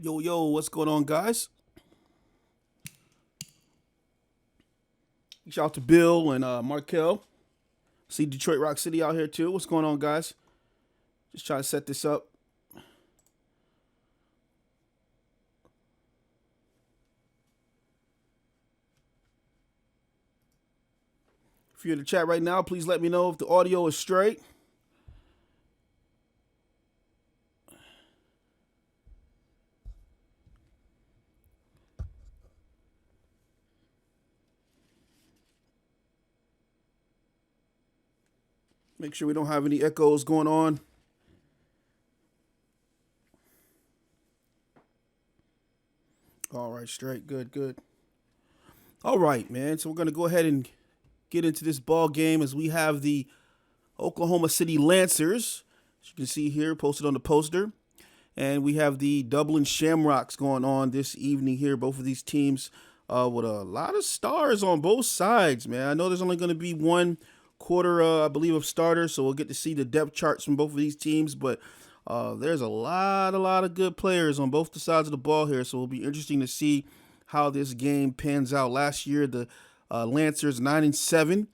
Yo, yo, what's going on, guys? Shout out to Bill and Markel. See Detroit Rock City out here, too. What's going on, guys? Just trying to set this up. If you're in the chat right now, please let me know if the audio is straight. Make sure we don't have any echoes going on. All right, straight. Good, good. All right, man. So we're going to go ahead and get into this ball game as we have the Oklahoma City Lancers, as you can see here, posted on the poster. And we have the Dublin Shamrocks going on this evening here. Both of these teams with a lot of stars on both sides, man. I know there's only going to be one quarter, I believe, of starters, so we'll get to see the depth charts from both of these teams. But there's a lot of good players on both the sides of the ball here, so it'll be interesting to see how this game pans out. Last year, the Lancers 9-7.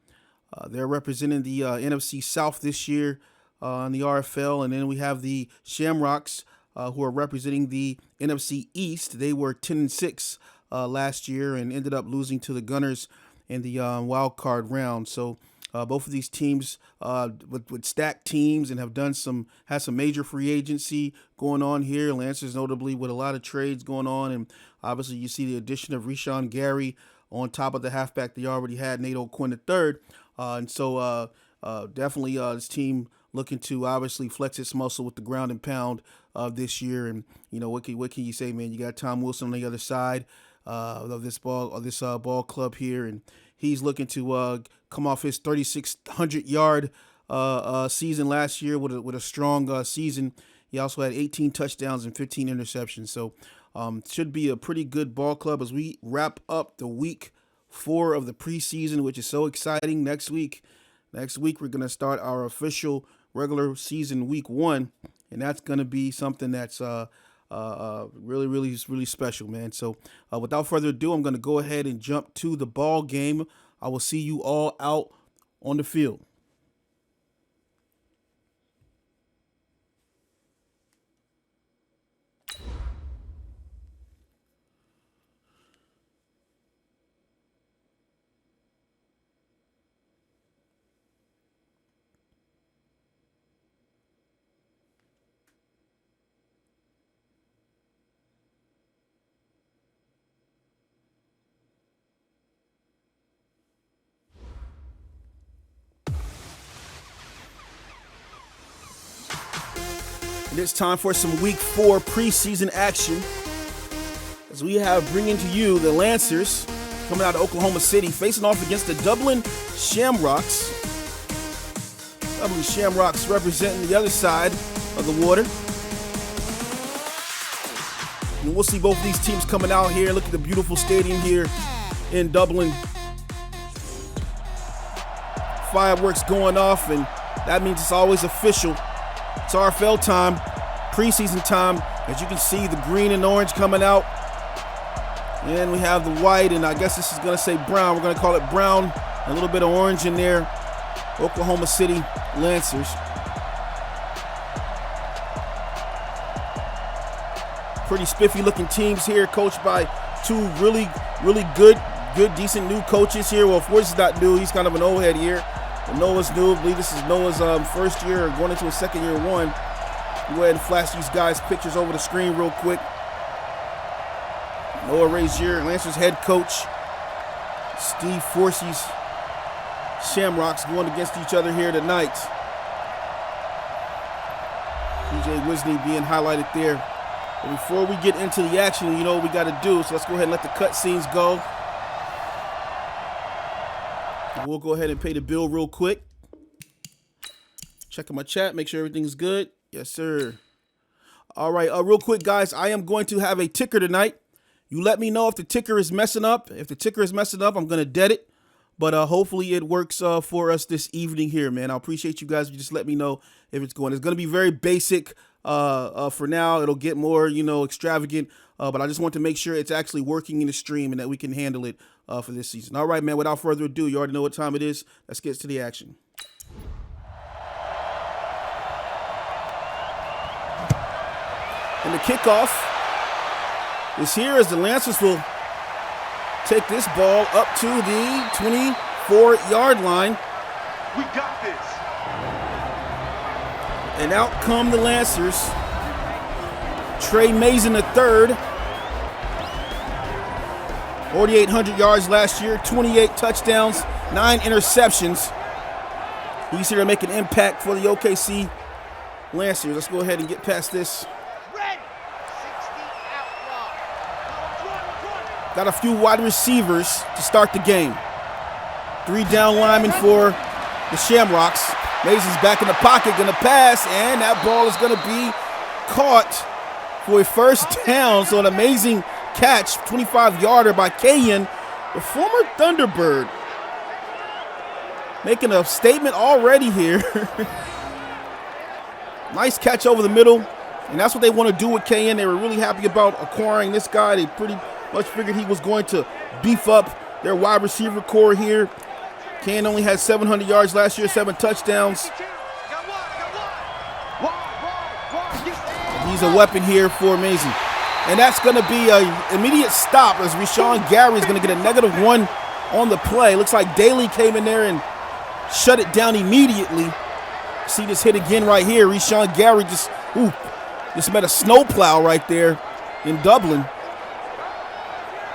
They're representing the NFC South this year in the RFL, and then we have the Shamrocks, who are representing the NFC East. They were 10-6 last year and ended up losing to the Gunners in the wild card round. So both of these teams with stacked teams and have had some major free agency going on here. Lancers notably with a lot of trades going on, and obviously you see the addition of Rashawn Gary on top of the halfback they already had, Nate O'Quinn III. And so definitely this team looking to obviously flex its muscle with the ground and pound this year. And you know what can you say, man? You got Tom Wilson on the other side of this ball club here, and he's looking to come off his 3,600-yard season last year with a strong season. He also had 18 touchdowns and 15 interceptions. So should be a pretty good ball club as we wrap up the week 4 of the preseason, which is so exciting. Next week we're going to start our official regular season week 1, and that's going to be something that's really special, man. So without further ado, I'm going to go ahead and jump to the ball game. I will see you all out on the field. And it's time for some week 4 preseason action as we have bringing to you the Lancers coming out of Oklahoma City facing off against the Dublin Shamrocks. Dublin Shamrocks representing the other side of the water. And we'll see both of these teams coming out here. Look at the beautiful stadium here in Dublin. Fireworks going off, and that means it's always official. It's RFL time, preseason time. As you can see, the green and orange coming out. And we have the white, and I guess this is going to say brown. We're going to call it brown. A little bit of orange in there. Oklahoma City Lancers. Pretty spiffy looking teams here, coached by 2 really good, decent new coaches here. Well, Forrest is not new. He's kind of an old head here. But Noah's new. I believe this is Noah's first year, or going into his second year 1. Go ahead and flash these guys' pictures over the screen real quick. Noah Razier, Lancers head coach. Steve Forsey's Shamrocks going against each other here tonight. PJ Wisney being highlighted there. But before we get into the action, you know what we got to do. So let's go ahead and let the cutscenes go. We'll go ahead and pay the bill real quick. Checking my chat, make sure everything's good. Yes, sir. All right, real quick, guys, I am going to have a ticker tonight. You let me know if the ticker is messing up. If the ticker is messing up, I'm going to dead it. But hopefully it works for us this evening here, man. I appreciate you guys. You just let me know if it's going. It's going to be very basic for now. It'll get more, extravagant. But I just want to make sure it's actually working in the stream and that we can handle it for this season. All right, man, without further ado, you already know what time it is. Let's get to the action. And the kickoff is here as the Lancers will take this ball up to the 24-yard line. We got this. And out come the Lancers. Trey Mason III. 4,800 yards last year, 28 touchdowns, 9 interceptions. He's here to make an impact for the OKC Lancers. Let's go ahead and get past this. Got a few wide receivers to start the game. 3 down linemen for the Shamrocks. Mason's back in the pocket, gonna pass, and that ball is gonna be caught for a first down. So an amazing catch, 25-yarder by Kayan, the former Thunderbird. Making a statement already here. Nice catch over the middle, and that's what they want to do with Kayan. They were really happy about acquiring this guy. They pretty much figured he was going to beef up their wide receiver core here. Kayan only had 700 yards last year, 7 touchdowns. He's a weapon here for Mason. And that's going to be an immediate stop as Rashawn Gary is going to get a -1 on the play. Looks like Daly came in there and shut it down immediately. See this hit again right here. Rashawn Gary just met a snowplow right there in Dublin.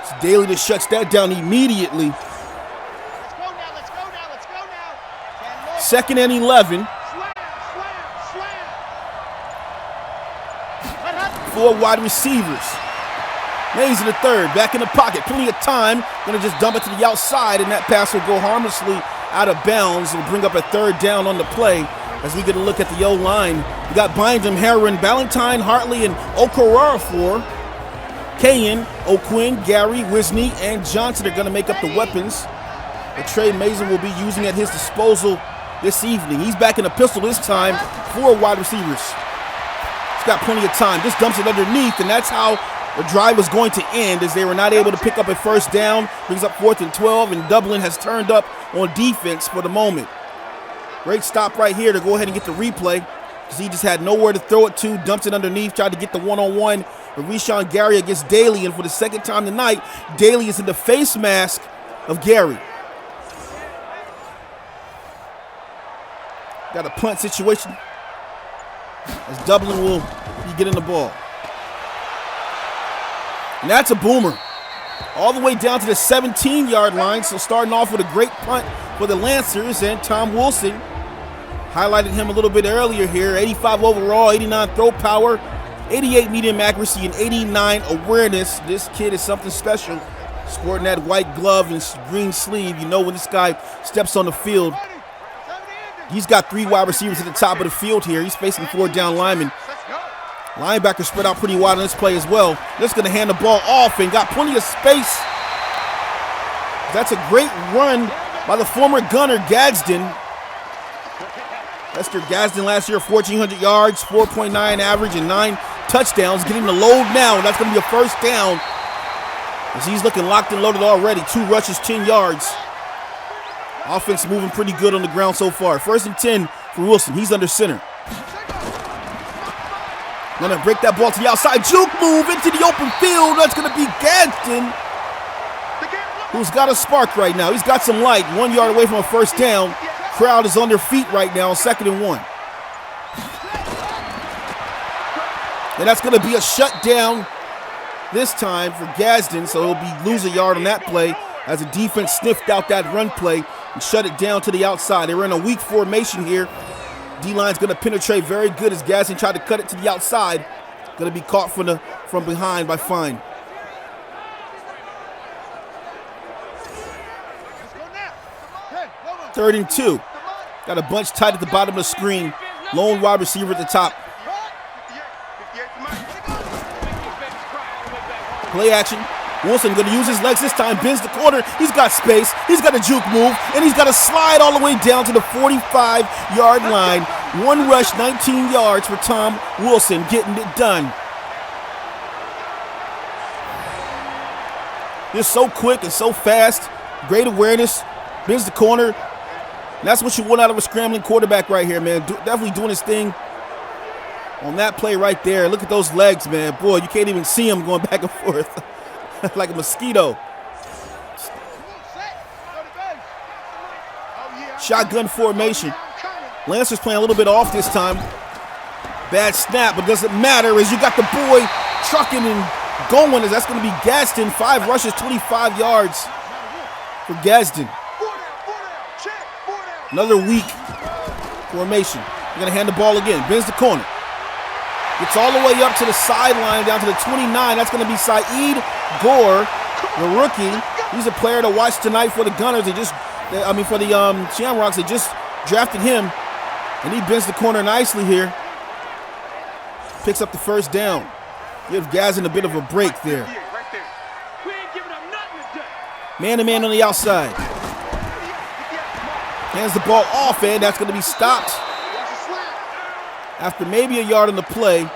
It's Daly that shuts that down immediately. Let's go now. 2nd and 11. 4 wide receivers. Mason the third, back in the pocket, plenty of time. Gonna just dump it to the outside, and that pass will go harmlessly out of bounds. It'll bring up a 3rd down on the play as we get a look at the O-line. We got Bynum, Heron, Ballantyne, Hartley, and Okorafor. Kayan, O'Quinn, Gary, Wisney, and Johnson are gonna make up the weapons that Trey Mason will be using at his disposal this evening. He's back in the pistol this time, 4 wide receivers. He's got plenty of time. Just dumps it underneath, and that's how the drive was going to end, as they were not able to pick up a first down. Brings up 4th and 12, and Dublin has turned up on defense for the moment. Great stop right here to go ahead and get the replay, because he just had nowhere to throw it to. Dumps it underneath, tried to get the one-on-one with Rashawn Gary against Daly, and for the second time tonight, Daly is in the face mask of Gary. Got a punt situation as Dublin will be getting the ball. And that's a boomer. All the way down to the 17-yard line. So starting off with a great punt for the Lancers, and Tom Wilson highlighted him a little bit earlier here. 85 overall, 89 throw power, 88 medium accuracy, and 89 awareness. This kid is something special. Sporting that white glove and green sleeve. You know when this guy steps on the field. He's got 3 wide receivers at the top of the field here. He's facing 4 down linemen. Linebackers spread out pretty wide on this play as well. Just going to hand the ball off and got plenty of space. That's a great run by the former gunner, Gadsden. Lester Gadsden last year, 1,400 yards, 4.9 average, and 9 touchdowns. Getting the load now, and that's going to be a first down, as he's looking locked and loaded already. 2 rushes, 10 yards. Offense moving pretty good on the ground so far. 1st and 10 for Wilson. He's under center. Gonna break that ball to the outside. Juke move into the open field. That's gonna be Gadsden, who's got a spark right now. He's got some light. 1 yard away from a first down. Crowd is on their feet right now on 2nd and 1. And that's gonna be a shutdown this time for Gadsden, so he'll be lose a yard on that play as the defense sniffed out that run play and shut it down to the outside. They were in a weak formation here. D-line's going to penetrate very good as Gadsden tried to cut it to the outside. Going to be caught from behind by Fine. Third and 2. Got a bunch tight at the bottom of the screen. Lone wide receiver at the top. Play action. Wilson going to use his legs this time, bends the corner. He's got space. He's got a juke move, and he's got to slide all the way down to the 45-yard line. One rush, 19 yards for Tom Wilson, getting it done. Just so quick and so fast. Great awareness. Bends the corner. And that's what you want out of a scrambling quarterback right here, man. Definitely doing his thing on that play right there. Look at those legs, man. Boy, you can't even see him going back and forth like a mosquito. Shotgun formation. Lancers playing a little bit off this time. Bad snap, but doesn't matter as you got the boy trucking and going. As that's going to be Gadsden. 5 rushes, 25 yards for Gadsden. Another weak formation. You're going to hand the ball again. Bends the corner. Gets all the way up to the sideline, down to the 29. That's going to be Saeed Gore, the rookie. He's a player to watch tonight for the Gunners. For the Shamrocks. They just drafted him, and he bends the corner nicely here. Picks up the first down. Give Gadsden a bit of a break there. Man-to-man on the outside. Hands the ball off, and that's going to be stopped after maybe a yard on the play.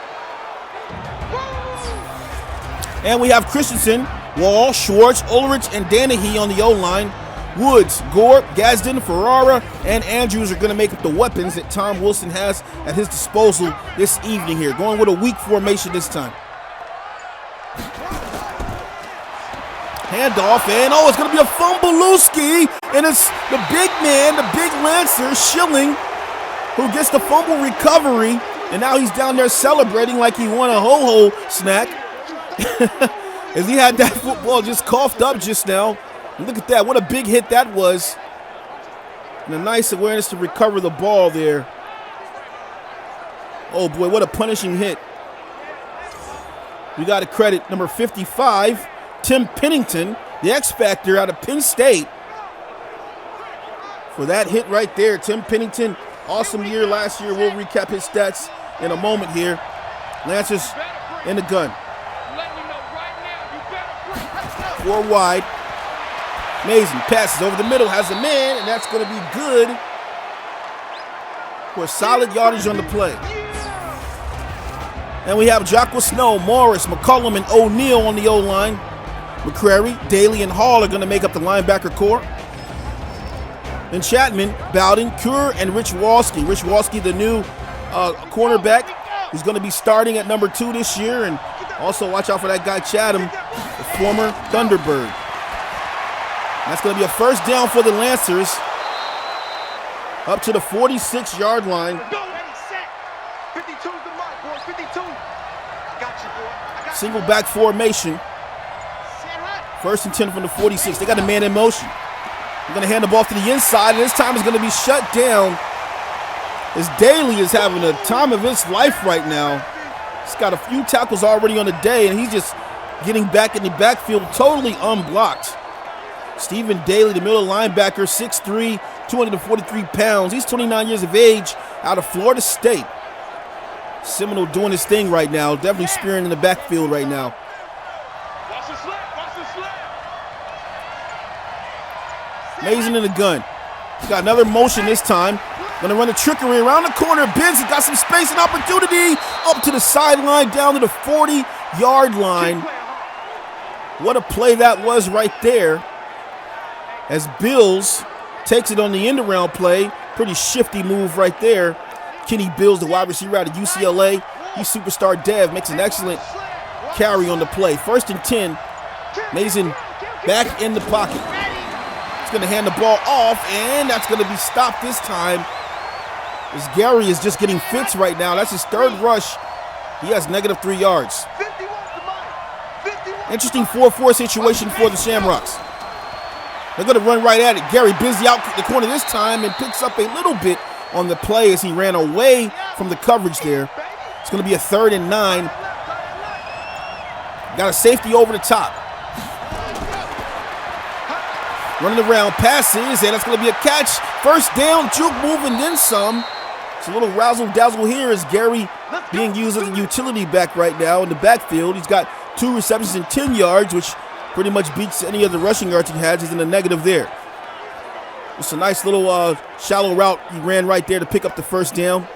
And we have Christensen, Wall, Schwartz, Ulrich, and Danahy on the O-line. Woods, Gore, Gadsden, Ferrara, and Andrews are going to make up the weapons that Tom Wilson has at his disposal this evening here. Going with a weak formation this time. Handoff, and it's going to be a fumbleooski, and it's the big man, the big Lancer, Schilling, who gets the fumble recovery, and now he's down there celebrating like he won a ho-ho snack. As he had that football just coughed up just now. And look at that, what a big hit that was. And a nice awareness to recover the ball there. Oh boy, what a punishing hit. We got to credit number 55, Tim Pennington, the X-Factor out of Penn State, for that hit right there. Tim Pennington, awesome year last year. We'll recap his stats in a moment here. Lancers in the gun. 4 wide. Amazing. Passes over the middle, has a man, and that's going to be good for solid yardage on the play. And we have Jacqua Snow, Morris, McCullum, and O'Neal on the O-line. McCrary, Daly, and Hall are going to make up the linebacker core. Then Chapman, Bowden, Kerr, and Rich Walski. Rich Walski, the new cornerback, who's going to be starting at number 2 this year. And also watch out for that guy Chatham, the former Thunderbird. That's going to be a first down for the Lancers. Up to the 46-yard line. Single back formation. First and 10 from the 46. They got a man in motion. They're going to hand the ball to the inside, and this time it's going to be shut down as Daly is having a time of his life right now. He's got a few tackles already on the day, and he's just getting back in the backfield totally unblocked. Stephen Daly, the middle linebacker, 6'3", 243 pounds. He's 29 years of age, out of Florida State. Seminole doing his thing right now, definitely spearing in the backfield right now. Mason in the gun. He's got another motion this time. Gonna run a trickery around the corner. Benz has got some space and opportunity. Up to the sideline, down to the 40-yard line. What a play that was right there. As Bills takes it on the end-around play. Pretty shifty move right there. Kenny Bills, the wide receiver out of UCLA. He's superstar Dev, makes an excellent carry on the play. First and 10. Mason back in the pocket. He's going to hand the ball off, and that's going to be stopped this time. As Gary is just getting fits right now. That's his third rush. He has -3 yards. Interesting 4-4 situation for the Shamrocks. They're going to run right at it. Gary busy out the corner this time and picks up a little bit on the play as he ran away from the coverage there. It's going to be a 3rd and 9. Got a safety over the top. Running around, passes, and that's going to be a catch. First down, juke move, and then some. It's a little razzle-dazzle here as Gary being used as a utility back right now in the backfield. He's got 2 receptions and 10 yards, which pretty much beats any of the rushing yards he has. He's in the negative there. It's a nice little shallow route he ran right there to pick up the first down.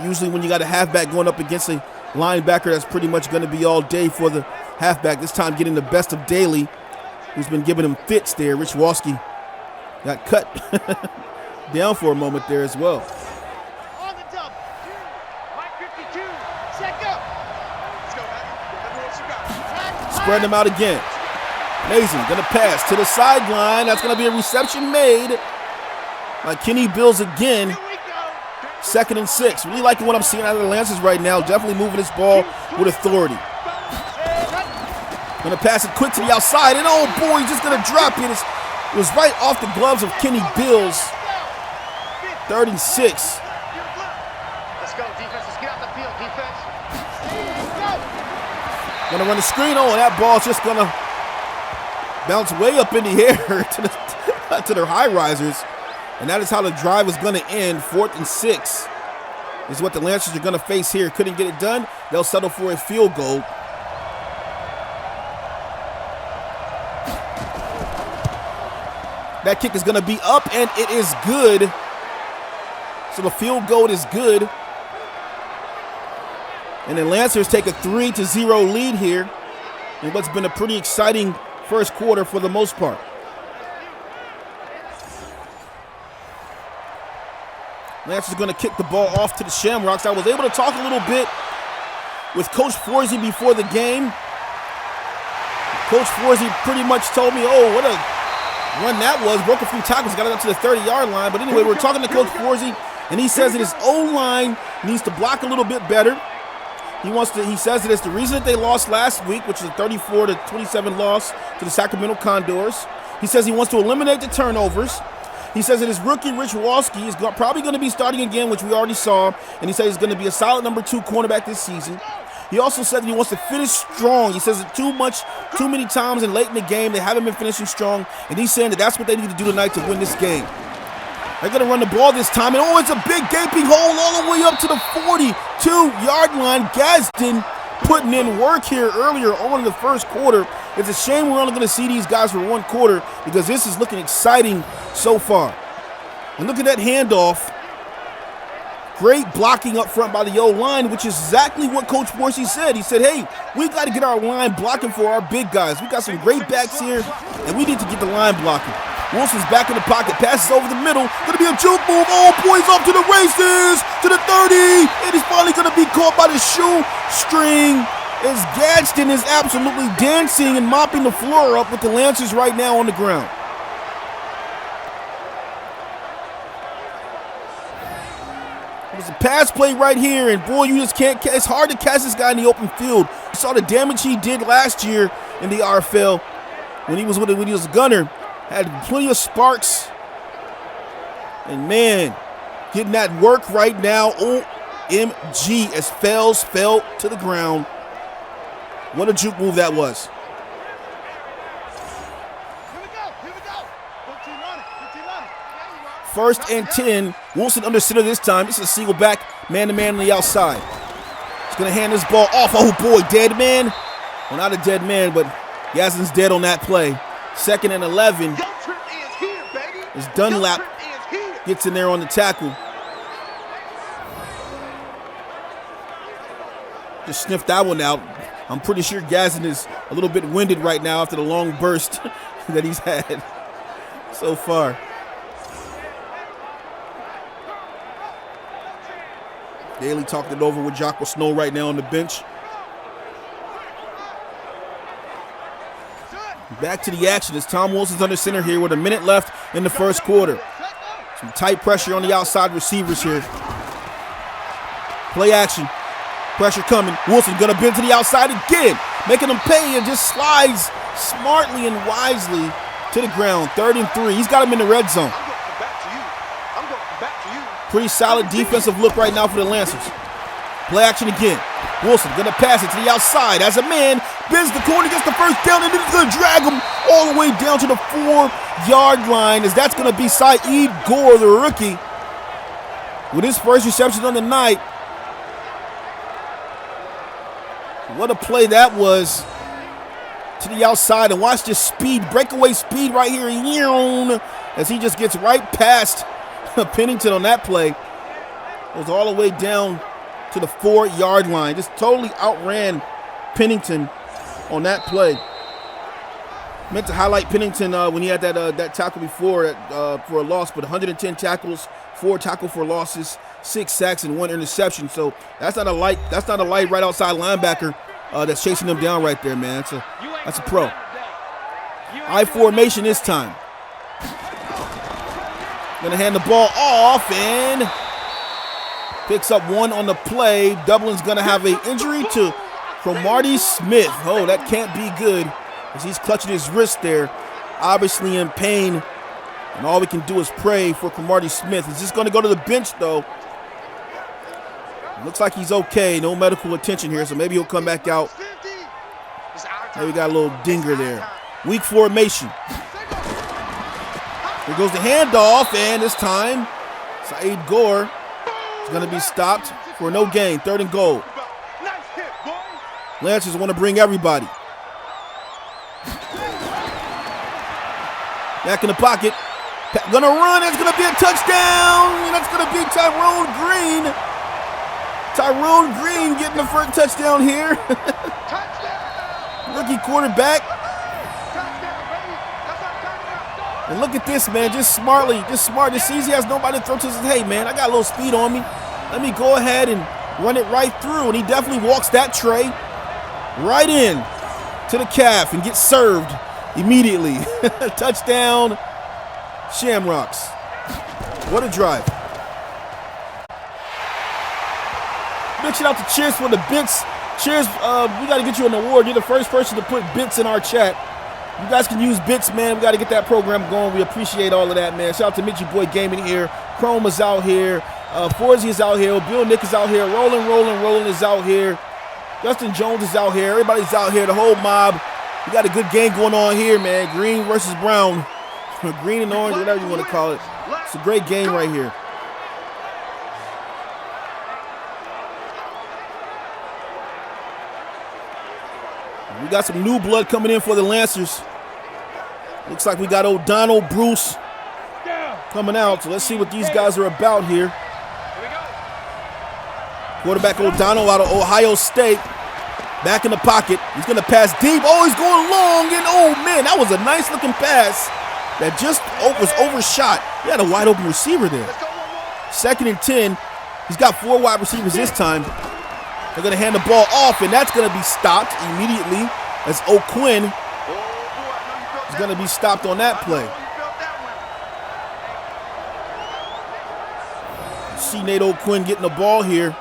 Usually when you got a halfback going up against a linebacker, that's pretty much going to be all day for the halfback. This time getting the best of Daly, who's been giving him fits there. Rich Walski got cut down for a moment there as well. On the dump. Mike 52. Set go. Let's go, Madden. Spreading them out again. Mason gonna pass to the sideline. That's gonna be a reception made by Kenny Bills again. Here we go. 2nd and 6. Really liking what I'm seeing out of the Lancers right now. Definitely moving this ball with authority. Gonna pass it quick to the outside, and oh boy, he's just gonna drop it. It was right off the gloves of Kenny Bills. 3rd and 6. Let's go, defense. Let's get out the field, defense. Gonna run the screen. Oh, and that ball's just gonna bounce way up in the air to their high risers. And that is how the drive is gonna end. 4th and 6 is what the Lancers are gonna face here. Couldn't get it done. They'll settle for a field goal. That kick is gonna be up, and it is good. So the field goal is good. And the Lancers take a 3-0 lead here in what's been a pretty exciting first quarter for the most part. Lancers going to kick the ball off to the Shamrocks. I was able to talk a little bit with Coach Forsey before the game. Coach Forsey pretty much told me, oh, what a run that was. Broke a few tackles, got it up to the 30-yard line. But anyway, we're talking to Coach Forsey, and he says that his O-line needs to block a little bit better. He says that it's the reason that they lost last week, which is a 34-27 loss to the Sacramento Condors. He says he wants to eliminate the turnovers. He says that his rookie, Rich Walski, is probably going to be starting again, which we already saw. And he says he's going to be a solid number 2 cornerback this season. He also said that he wants to finish strong. He says that too many times and late in the game, they haven't been finishing strong. And he's saying that that's what they need to do tonight to win this game. They're going to run the ball this time. And, oh, it's a big gaping hole all the way up to the 42-yard line. Gadsden putting in work here earlier on in the first quarter. It's a shame we're only going to see these guys for one quarter because this is looking exciting so far. And look at that handoff. Great blocking up front by the O-line, which is exactly what Coach Forsey said. He said, hey, we got to get our line blocking for our big guys. We got some great backs here, and we need to get the line blocking. Wilson's back in the pocket, passes over the middle. Going to be a juke move. Oh, boy, he's off to the races, to the 30. And he's finally going to be caught by the shoestring as Gadsden is absolutely dancing and mopping the floor up with the Lancers right now on the ground. It was a pass play right here, and boy, you just can't. It's hard to catch this guy in the open field. You saw the damage he did last year in the RFL when he was a gunner. Had plenty of sparks, and man, getting that work right now. OMG, as Fells fell to the ground. What a juke move that was. Here we go. Good team on it. 1st and 10. Wilson under center this time. This is a single back, man-to-man on the outside. He's going to hand this ball off. Oh, boy, dead man. Well, not a dead man, but Gadsden's dead on that play. 2nd and 11. As Dunlap gets in there on the tackle. Just sniffed that one out. I'm pretty sure Gadsden is a little bit winded right now after the long burst that he's had so far. Daly talking it over with Jocko Snow right now on the bench. Back to the action as Tom Wilson's under center here with a minute left in the first quarter. Some tight pressure on the outside receivers here. Play action. Pressure coming. Wilson gonna bend to the outside again, making them pay, and just slides smartly and wisely to the ground. 3rd and 3. He's got him in the red zone. Pretty solid defensive look right now for the Lancers. Play action again. Wilson gonna pass it to the outside as a man bends the corner, gets the first down, and then he's gonna drag him all the way down to the 4-yard line, as that's gonna be Saeed Gore, the rookie, with his first reception on the night. What a play that was to the outside, and watch this speed, breakaway speed right here, as he just gets right past Pennington on that play. Goes all the way down to the 4-yard line. Just totally outran Pennington on that play. Meant to highlight Pennington when he had that tackle before for a loss, but 110 tackles, 4 tackle for losses, 6 sacks, and 1 interception. So that's not a light right outside linebacker that's chasing them down right there, man. That's a pro. I formation this time. Gonna hand the ball off and picks up 1 on the play. Dublin's gonna have an injury to Cromartie Smith. Oh, that can't be good, as he's clutching his wrist there, obviously in pain. And all we can do is pray for Cromartie Smith. He's just gonna go to the bench though. Looks like he's okay. No medical attention here, so maybe he'll come back out. Maybe got a little dinger there. Weak formation. Here goes the handoff, and this time, Saeed Gore is going to be stopped for no gain. 3rd and goal. Lancers want to bring everybody. Back in the pocket. Going to run. It's going to be a touchdown. And that's going to be Tyrone Green. Tyrone Green getting the first touchdown here. Rookie quarterback. And look at this, man, just smart. Just sees he has nobody to throw to. Says, hey, man, I got a little speed on me. Let me go ahead and run it right through. And he definitely walks that tray right in to the calf and gets served immediately. Touchdown, Shamrocks. What a drive. Big shout out to Cheers for the bits. Cheers, we got to get you an award. You're the first person to put bits in our chat. You guys can use bits, man. We got to get that program going. We appreciate all of that, man. Shout out to Mitchy Boy Gaming here. Chrome is out here. Forzy is out here. Bill Nick is out here. Rolling is out here. Justin Jones is out here. Everybody's out here. The whole mob. We got a good game going on here, man. Green versus brown. Green and orange, whatever you want to call it. It's a great game right here. We got some new blood coming in for the Lancers. Looks like we got O'Donnell, Bruce coming out. So let's see what these guys are about here. Quarterback O'Donnell out of Ohio State. Back in the pocket. He's going to pass deep. Oh, he's going long. And oh, man, that was a nice looking pass that just was overshot. He had a wide open receiver there. 2nd and 10. He's got 4 wide receivers this time. They're going to hand the ball off, and that's going to be stopped immediately as O'Quinn is going to be stopped on that play. See Nate O'Quinn getting the ball here.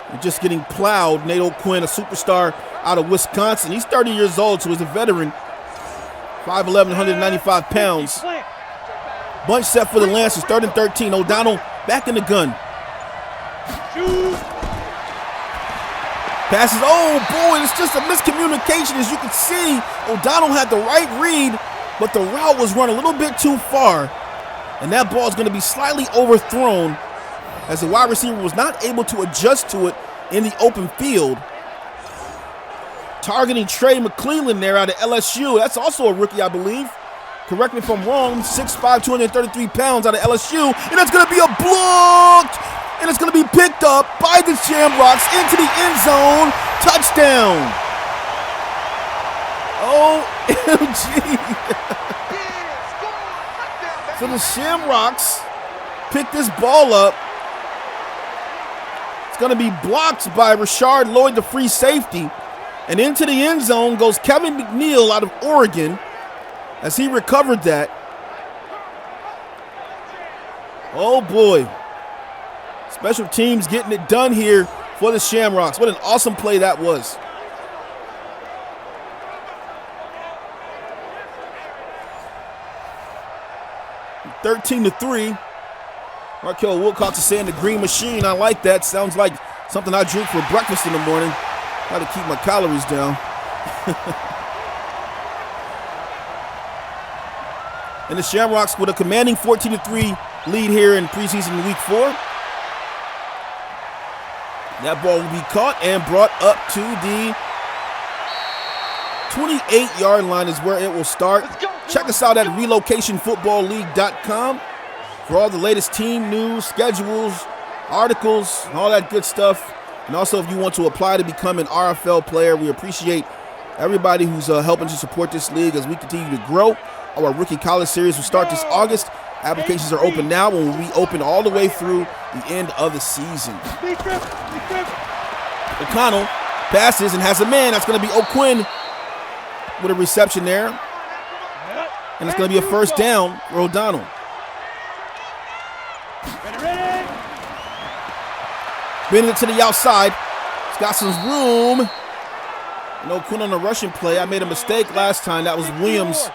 And just getting plowed. Nate O'Quinn, a superstar out of Wisconsin. He's 30 years old, so he's a veteran. 5'11", 195 pounds. Bunch set for the Lancers, 3rd and 13. O'Donnell back in the gun. Passes, oh boy, it's just a miscommunication. As you can see, O'Donnell had the right read, but the route was run a little bit too far. And that ball is going to be slightly overthrown as the wide receiver was not able to adjust to it in the open field. Targeting Trey McClellan there out of LSU. That's also a rookie, I believe. Correct me if I'm wrong. 6'5", 233 pounds out of LSU. And that's going to be a blocked. And it's going to be picked up by the Shamrocks into the end zone. Touchdown. OMG. So the Shamrocks pick this ball up. It's going to be blocked by Rashard Lloyd, the free safety. And into the end zone goes Kevin McNeil out of Oregon as he recovered that. Oh, boy. Special teams getting it done here for the Shamrocks. What an awesome play that was. (13 to 3). Markel Wilcox is saying the green machine. I like that. Sounds like something I drink for breakfast in the morning. Got to keep my calories down. And the Shamrocks with a commanding 14 to 3 lead here in preseason week 4. That ball will be caught and brought up to the 28-yard line is where it will start. Check us out at relocationfootballleague.com for all the latest team news, schedules, articles, all that good stuff. And also, if you want to apply to become an RFL player, we appreciate everybody who's helping to support this league as we continue to grow. Our Rookie College Series will start this August. Applications are open now and will be open all the way through the end of the season. O'Connell passes and has a man. That's going to be O'Quinn with a reception there. And it's going to be a first down for O'Donnell. Bending it to the outside. He's got some room. And O'Quinn on the rushing play. I made a mistake last time. That was Williams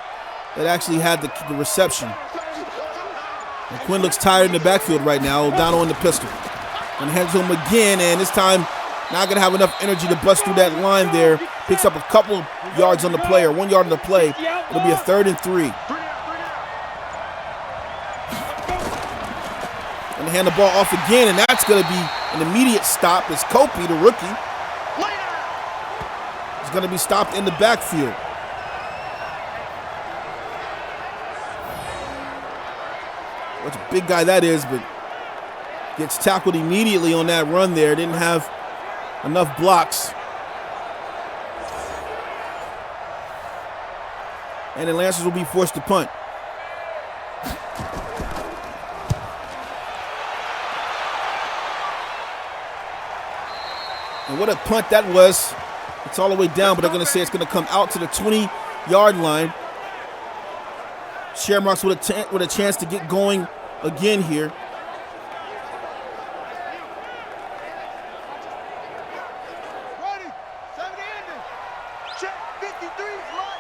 that actually had the reception. O'Quinn looks tired in the backfield right now. O'Donnell in the pistol. And hands to him again, and this time not going to have enough energy to bust through that line there. Picks up a couple yards on the play, or 1 yard on the play. It'll be a 3rd and 3. And hand the ball off again, and that's going to be an immediate stop. It's Kopi, the rookie. He's going to be stopped in the backfield. What a big guy that is, but gets tackled immediately on that run there. Didn't have enough blocks. And the Lancers will be forced to punt. And what a punt that was. It's all the way down, but they're going to say it's going to come out to the 20-yard line. Shamrocks with a chance to get going again here.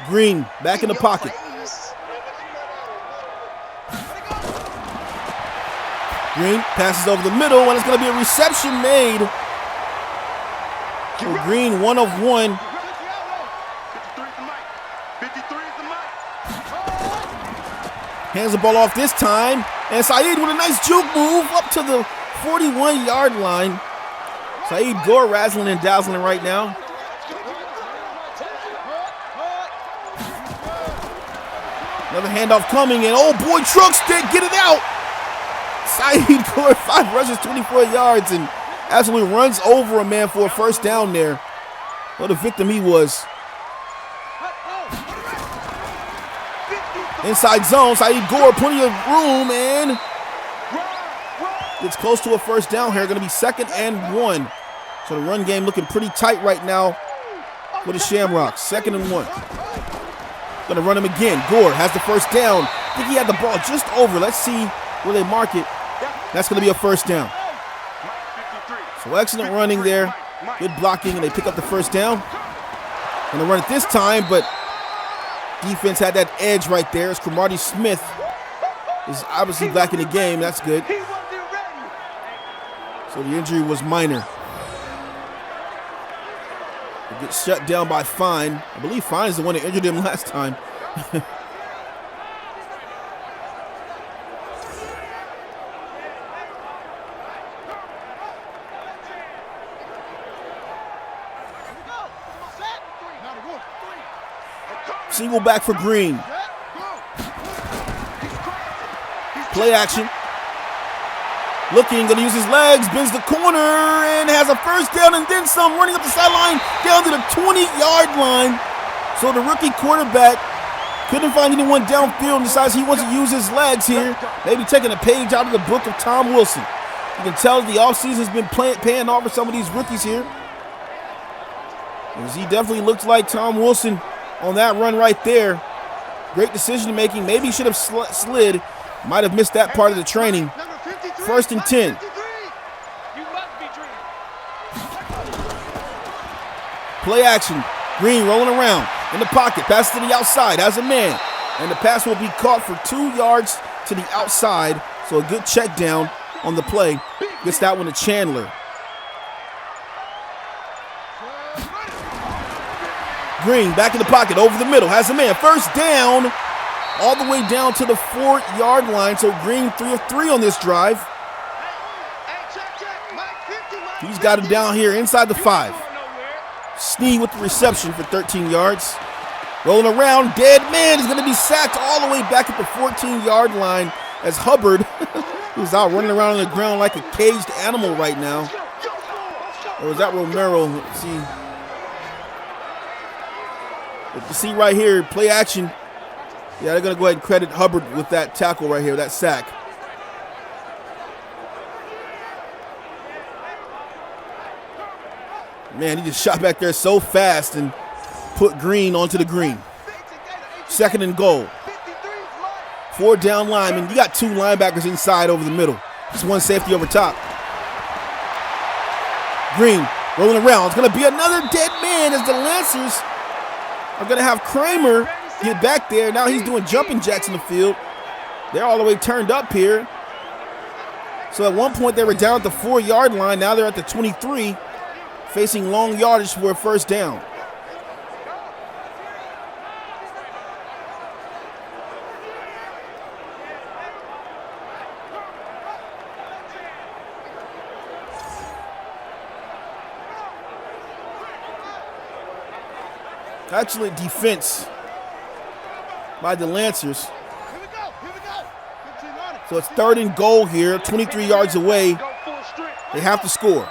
Green back in the pocket. Green passes over the middle, and it's going to be a reception made. So Green, 1 of 1. Hands the ball off this time. And Saeed with a nice juke move up to the 41-yard line. Saeed Gore razzling and dazzling right now. Another handoff coming, and oh boy, Trucks did get it out. Saeed Gore, 5 rushes, 24 yards, and absolutely runs over a man for a first down there. What a victim he was. Inside zone, Saeed Gore, plenty of room, and gets close to a first down here. Going to be 2nd and 1. So the run game looking pretty tight right now for the Shamrocks. 2nd and 1. Going to run him again. Gore has the first down. I think he had the ball just over. Let's see where they mark it. That's going to be a first down. So excellent running there. Good blocking, and they pick up the first down. Going to run it this time, but defense had that edge right there. As Cromartie Smith is obviously back in the game. That's good. So the injury was minor. He gets shut down by Fine. I believe Fine is the one that injured him last time. Single back for Green. Play action. Looking, going to use his legs, bends the corner, and has a first down and then some, running up the sideline down to the 20-yard line. So the rookie quarterback couldn't find anyone downfield and decides he wants to use his legs here. Maybe taking a page out of the book of Tom Wilson. You can tell the offseason has been paying off for some of these rookies here. As he definitely looks like Tom Wilson on that run right there. Great decision making. Maybe he should have slid. Might have missed that part of the training. 1st and 10. Play action. Green rolling around in the pocket. Pass to the outside. Has a man. And the pass will be caught for 2 yards to the outside. So a good check down on the play. Gets that one to Chandler. Green back in the pocket, over the middle, has a man. First down, all the way down to the 4-yard line. So Green 3 of 3 on this drive. He's got him down here inside the 5. Sneed with the reception for 13 yards. Rolling around, dead man is going to be sacked all the way back at the 14-yard line as Hubbard He's out running around on the ground like a caged animal right now. Or is that Romero? Let's see. But you see right here, play action. Yeah, they're going to go ahead and credit Hubbard with that tackle right here, that sack. Man, he just shot back there so fast and put Green onto the green. 2nd and goal. 4 down linemen. You got 2 linebackers inside over the middle. Just 1 safety over top. Green rolling around. It's going to be another dead man as the Lancers are going to have Kramer get back there. Now he's doing jumping jacks in the field. They're all the way turned up here. So at one point they were down at the 4-yard line. Now they're at the 23, facing long yardage for a first down. Excellent defense by the Lancers. So it's 3rd and goal here, 23 yards away. They have to score.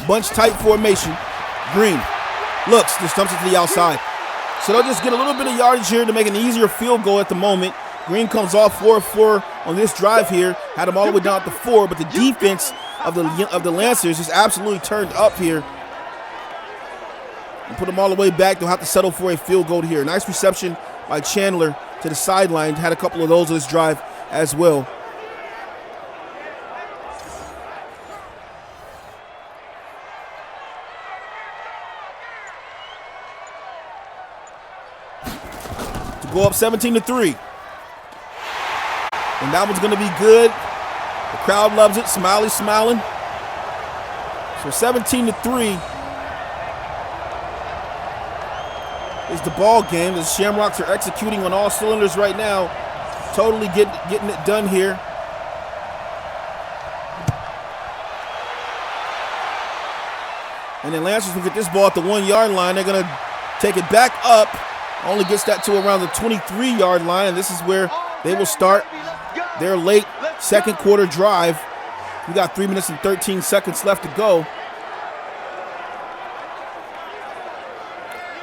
Bunch tight formation. Green looks, just dumps it to the outside. So they'll just get a little bit of yardage here to make an easier field goal at the moment. Green comes off 4-4 on this drive here. Had them all the way down at the 4, but the defense of the Lancers is absolutely turned up here. And put them all the way back. They'll have to settle for a field goal here. Nice reception by Chandler to the sideline. Had a couple of those on this drive as well. To go up 17-3. And that one's going to be good. The crowd loves it. Smiley smiling. So 17-3. Is the ball game. The Shamrocks are executing on all cylinders right now. Totally getting it done here. And then Lancers will get this ball at the 1-yard line. They're going to take it back up. Only gets that to around the 23-yard line. And this is where they will start their late 2nd quarter drive. We got 3 minutes and 13 seconds left to go.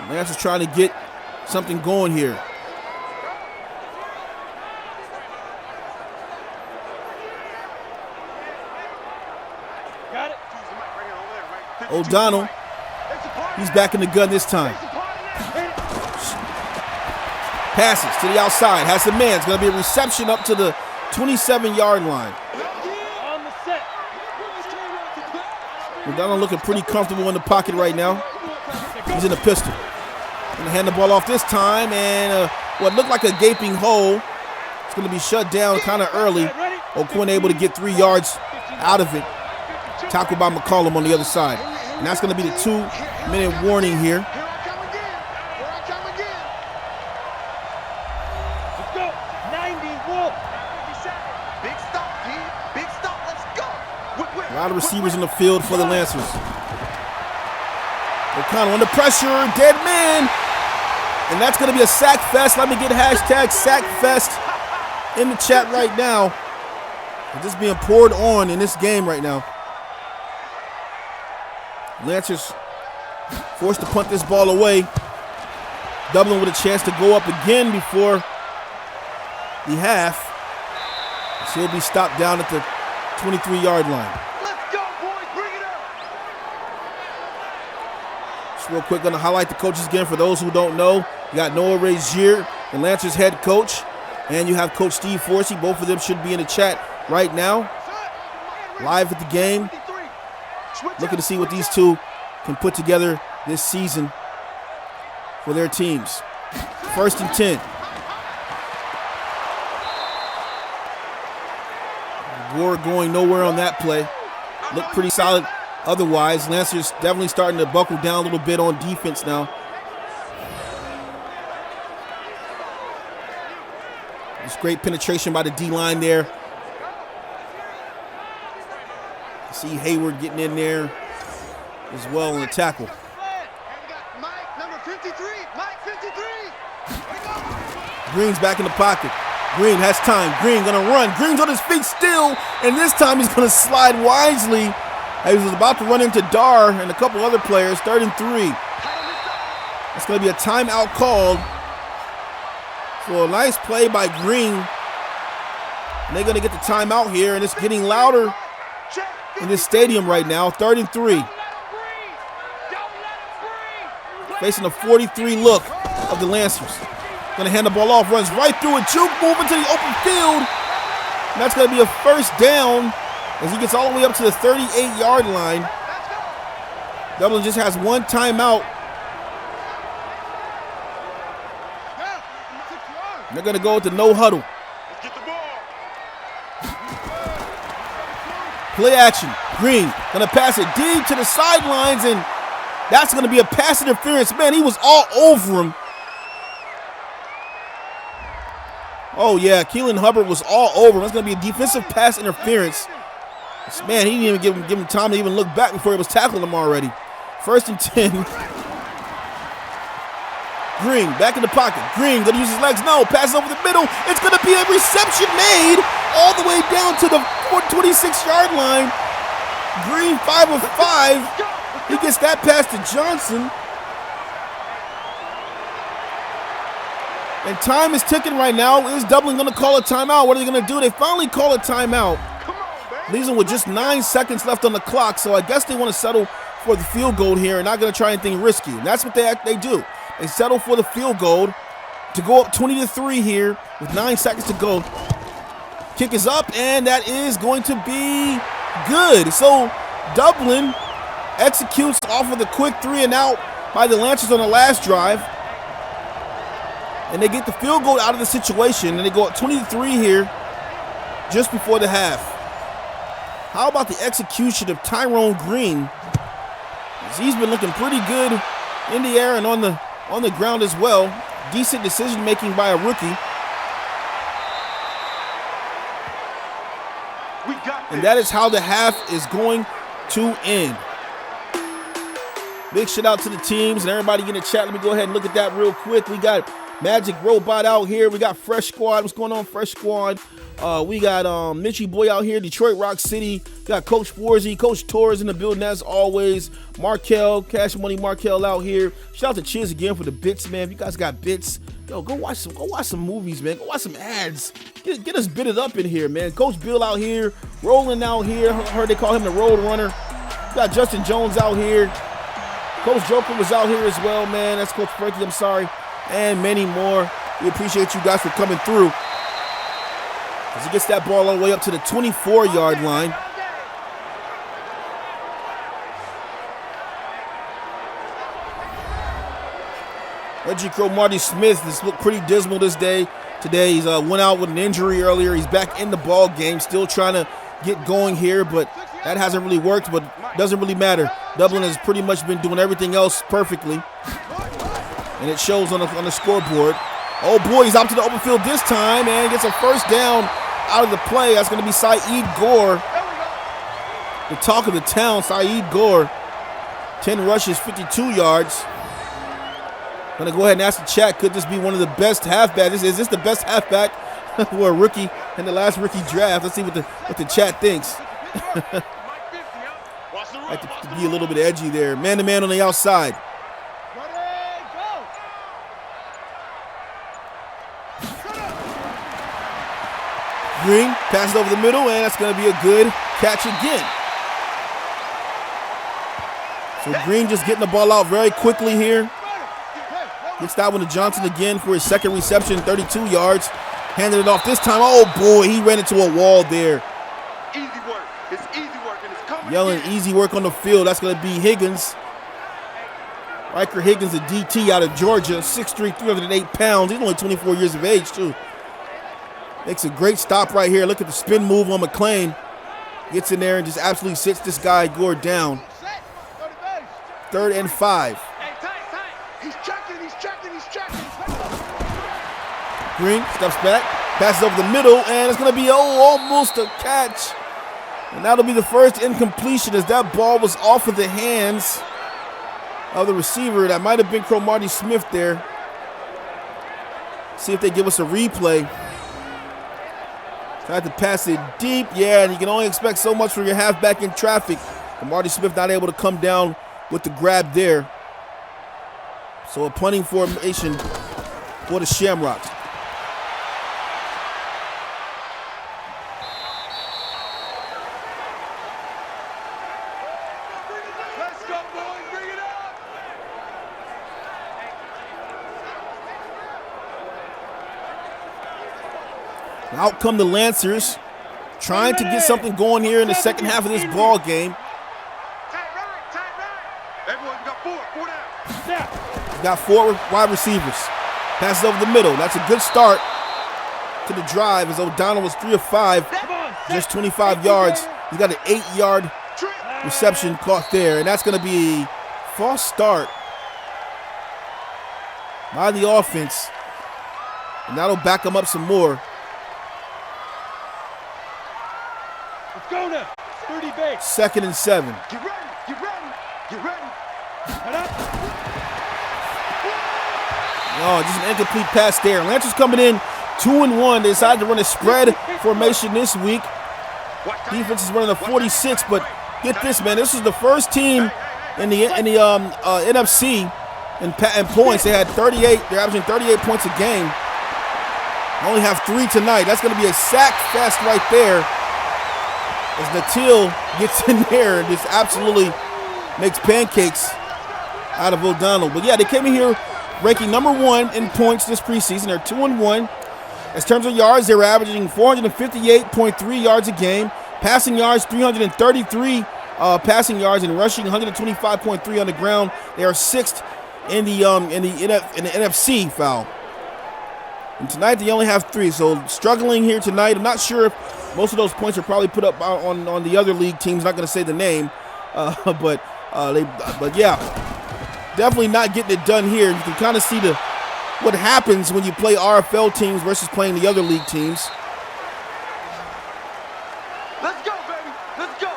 Lancers trying to get something going here. O'Donnell, he's back in the gun this time. Passes to the outside, has the man. It's going to be a reception up to the 27-yard line. O'Donnell looking pretty comfortable in the pocket right now. He's in the pistol. Going to hand the ball off this time, and what looked like a gaping hole. It's going to be shut down kind of early. O'Quinn able to get 3 yards out of it. Tackled by McCollum on the other side. And that's going to be the 2-minute warning here. Let's go. 91. Big stop, P. Big stop. Let's go. A lot of receivers in the field for the Lancers. O'Connell under pressure, dead man. And that's going to be a sack fest. Let me get hashtag sack fest in the chat right now. It's just being poured on in this game right now. Lancers forced to punt this ball away. Dublin with a chance to go up again before the half. So he'll be stopped down at the 23-yard line. Let's go, boys. Bring it up. Just real quick, going to highlight the coaches again for those who don't know. You got Noah Razier, the Lancers head coach, and you have Coach Steve Forsey. Both of them should be in the chat right now. Live at the game. Looking to see what these two can put together this season for their teams. 1st and 10. Gore going nowhere on that play. Looked pretty solid otherwise. Lancers definitely starting to buckle down a little bit on defense now. It's great penetration by the D-line there. See Hayward getting in there as well on the tackle. Mike, number 53. Mike, 53. Green's back in the pocket. Green has time. Green gonna run. Green's on his feet still, and this time he's gonna slide wisely. He was about to run into Dar and a couple other players. 3rd and 3. It's gonna be a timeout called. So a nice play by Green. And they're gonna get the timeout here, and it's getting louder in this stadium right now. 3rd and 3. Facing a 43 look of the Lancers. Gonna hand the ball off, runs right through it, juke, move into the open field. And that's gonna be a first down as he gets all the way up to the 38-yard line. Dublin just has one timeout. They're gonna go with the no huddle. Play action. Green gonna pass it deep to the sidelines, and that's gonna be a pass interference. Man, he was all over him. Oh yeah, Keelan Hubbard was all over him. That's gonna be a defensive pass interference. Man, he didn't even give him time to even look back before he was tackling him already. 1st and 10. Green back in the pocket. Green gonna use his legs. No, pass over the middle. It's gonna be a reception made all the way down to the 26-yard line. Green 5 of 5. He gets that pass to Johnson. And time is ticking right now. Is Dublin going to call a timeout? What are they going to do? They finally call a timeout. Leaves them with just 9 seconds left on the clock. So I guess they want to settle for the field goal here and not going to try anything risky. And that's what they do. They settle for the field goal to go up 20-3 here with 9 seconds to go. Kick is up, and that is going to be good. So Dublin executes off of the quick 3-and-out by the Lancers on the last drive. And they get the field goal out of the situation, and they go up 20-3 here just before the half. How about the execution of Tyrone Green? He's been looking pretty good in the air and on the ground as well. Decent decision making by a rookie. And that is how the half is going to end. Big shout out to the teams and everybody in the chat. Let me go ahead and look at that real quick. We got Magic Robot out here. We got Fresh Squad. What's going on, Fresh Squad? We got Mitchie Boy out here, Detroit Rock City. We got Coach Forzy, Coach Torres in the building as always. Markel, Cash Money Markel out here. Shout out to Chiz again for the bits, man. If you guys got bits, yo, go watch some movies, man. Go watch some ads. Get us bitted up in here, man. Coach Bill out here, Roland out here. I heard they call him the Road Runner. We got Justin Jones out here. Coach Joker was out here as well, man. That's Coach Frankie, I'm sorry. And many more. We appreciate you guys for coming through. As he gets that ball all the way up to the 24-yard line. Reggie Cromartie Smith has looked pretty dismal this day. Today he's went out with an injury earlier. He's back in the ball game, still trying to get going here, but that hasn't really worked, but doesn't really matter. Dublin has pretty much been doing everything else perfectly. And it shows on the scoreboard. Oh boy, he's out to the open field this time and gets a first down out of the play. That's going to be Saeed Gore. The talk of the town, Saeed Gore. 10 rushes, 52 yards. Going to go ahead and ask the chat, could this be one of the best halfbacks? Is this the best halfback for a rookie in the last rookie draft? Let's see what the chat thinks. Like to be a little bit edgy there. Man-to-man on the outside. Green passes over the middle, and that's going to be a good catch again. So Green just getting the ball out very quickly here. Gets that one to Johnson again for his second reception, 32 yards. Handed it off this time. Oh boy, he ran into a wall there. Easy work. It's easy work, and it's coming. Yelling easy work on the field. That's going to be Higgins. Riker Higgins, a DT out of Georgia, 6'3", 308 pounds. He's only 24 years of age, too. Makes a great stop right here. Look at the spin move on McClain. Gets in there and just absolutely sits this guy, Gore, down. 3rd and 5. He's checking. Green steps back, passes over the middle, and it's going to be almost a catch. And that'll be the first incompletion as that ball was off of the hands of the receiver. That might have been Cromartie Smith there. See if they give us a replay. Tried to pass it deep. Yeah, and you can only expect so much from your halfback in traffic. And Marty Smith not able to come down with the grab there. So a punting formation for the Shamrocks. Let's go, boys. Bring it up. Out come the Lancers, trying to get something going here in the second half of this ball game. Everyone got four down. Got 4 wide receivers. Passes over the middle. That's a good start to the drive as O'Donnell was 3 of 5, just 25 yards. He's got an 8-yard reception caught there, and that's going to be a false start by the offense, and that'll back them up some more. Let's go now. 30 base. 2nd and 7. Get ready. Get ready. Get ready. Head up. Oh, just an incomplete pass there. Lancers coming in 2-1. They decided to run a spread formation this week. Defense is running a 46, but get this, man. This is the first team in the NFC in points. They had 38. They're averaging 38 points a game. Only have 3 tonight. That's going to be a sack fest right there, as Natil gets in there and just absolutely makes pancakes out of O'Donnell. But yeah, they came in here ranking number 1 in points this preseason. They're 2-1. In terms of yards, they were averaging 458.3 yards a game. Passing yards, 333 passing yards, and rushing 125.3 on the ground. They are 6th in the NFC foul. And tonight they only have 3, so struggling here tonight. I'm not sure if most of those points are probably put up on the other league teams. Not going to say the name, but yeah, definitely not getting it done here. You can kind of see what happens when you play RFL teams versus playing the other league teams. Let's go, baby. Let's go.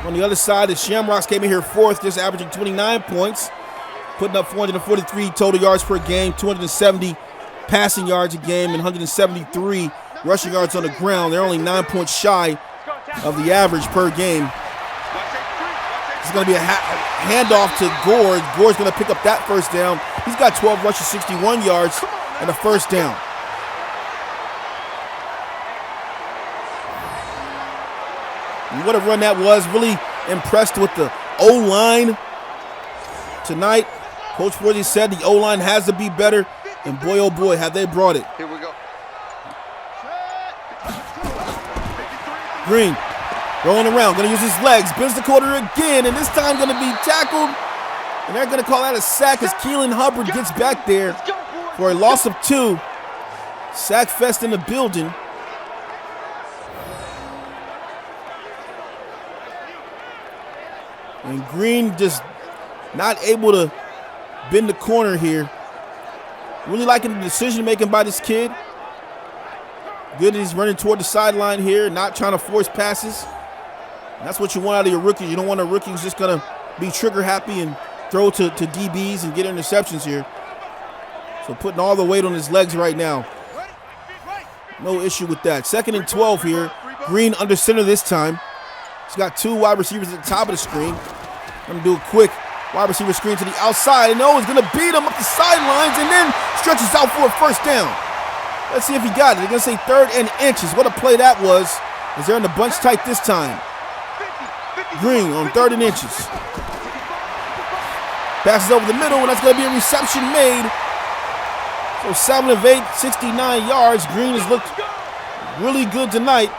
On the other side, the Shamrocks came in here 4th, just averaging 29 points, putting up 443 total yards per game, 270 passing yards a game, and 173 rushing yards on the ground. They're only 9 points shy of the average per game. It's going to be a handoff to Gore. Gore's going to pick up that first down. He's got 12 rushes, 61 yards, and a first down. And what a run that was. Really impressed with the O-line tonight. Coach Worthy said the O-line has to be better, and boy, oh boy, have they brought it. Here we go. Green rolling around, going to use his legs, bends the quarter again, and this time going to be tackled, and they're going to call that a sack as Keelan Hubbard gets back there for a loss of 2. Sack fest in the building. And Green just not able to bend the corner here. Really liking the decision making by this kid. Good that he's running toward the sideline here, not trying to force passes. And that's what you want out of your rookies. You don't want a rookie who's just going to be trigger happy and throw to DBs and get interceptions here. So putting all the weight on his legs right now. No issue with that. 2nd and 12 here. Green under center this time. He's got 2 wide receivers at the top of the screen. I'm going to do a quick wide receiver screen to the outside. And he's going to beat him up the sidelines and then stretches out for a first down. Let's see if he got it. They're going to say 3rd and inches. What a play that was, as they're in the bunch tight this time. Green on 3rd and inches. Passes over the middle, and that's going to be a reception made. So 7 of 8, 69 yards. Green has looked really good tonight.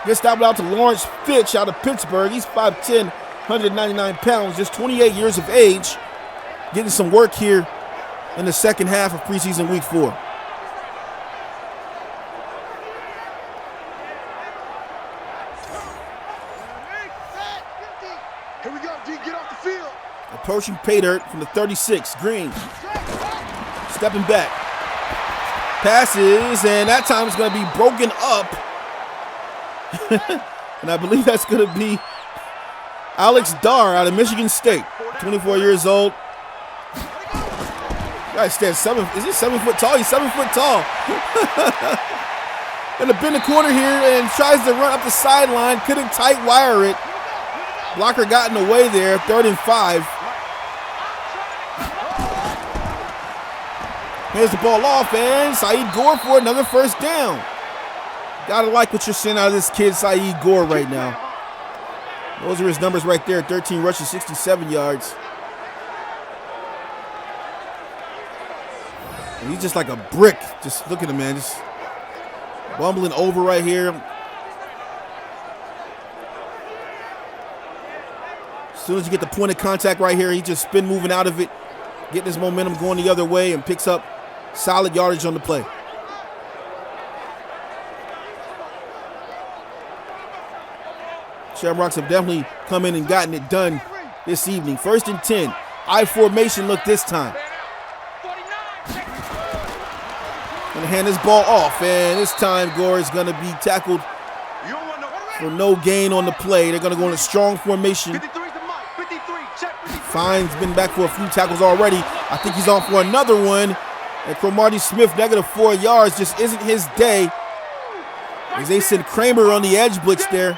Gets that one out to Lawrence Fitch out of Pittsburgh. He's 5'10", 199 pounds, just 28 years of age. Getting some work here in the second half of preseason week 4. Here we go, D. Get off the field. Approaching pay dirt from the 36. Green stepping back. Passes, and that time it's going to be broken up. And I believe that's going to be Alex Darr out of Michigan State, 24 years old. Guy stands 7. Is he 7 foot tall? He's 7 foot tall. Gonna bend the corner here and tries to run up the sideline. Couldn't tight wire it. Blocker got in the way there. 3rd and 5. Here's the ball off, and Saeed Gore for another first down. Gotta like what you're seeing out of this kid, Saeed Gore, right now. Those are his numbers right there. 13 rushes, 67 yards. And he's just like a brick. Just look at him, man. Just bumbling over right here. As soon as you get the point of contact right here, he just spin moving out of it, getting his momentum going the other way, and picks up solid yardage on the play. Shamrocks have definitely come in and gotten it done this evening. 1st and 10. I formation look this time. Gonna hand this ball off, and this time Gore is gonna be tackled for no gain on the play. They're gonna go in a strong formation. Fine's been back for a few tackles already. I think he's on for another one. And Cromartie Smith, -4 yards, just isn't his day. As they send Kramer on the edge blitz there.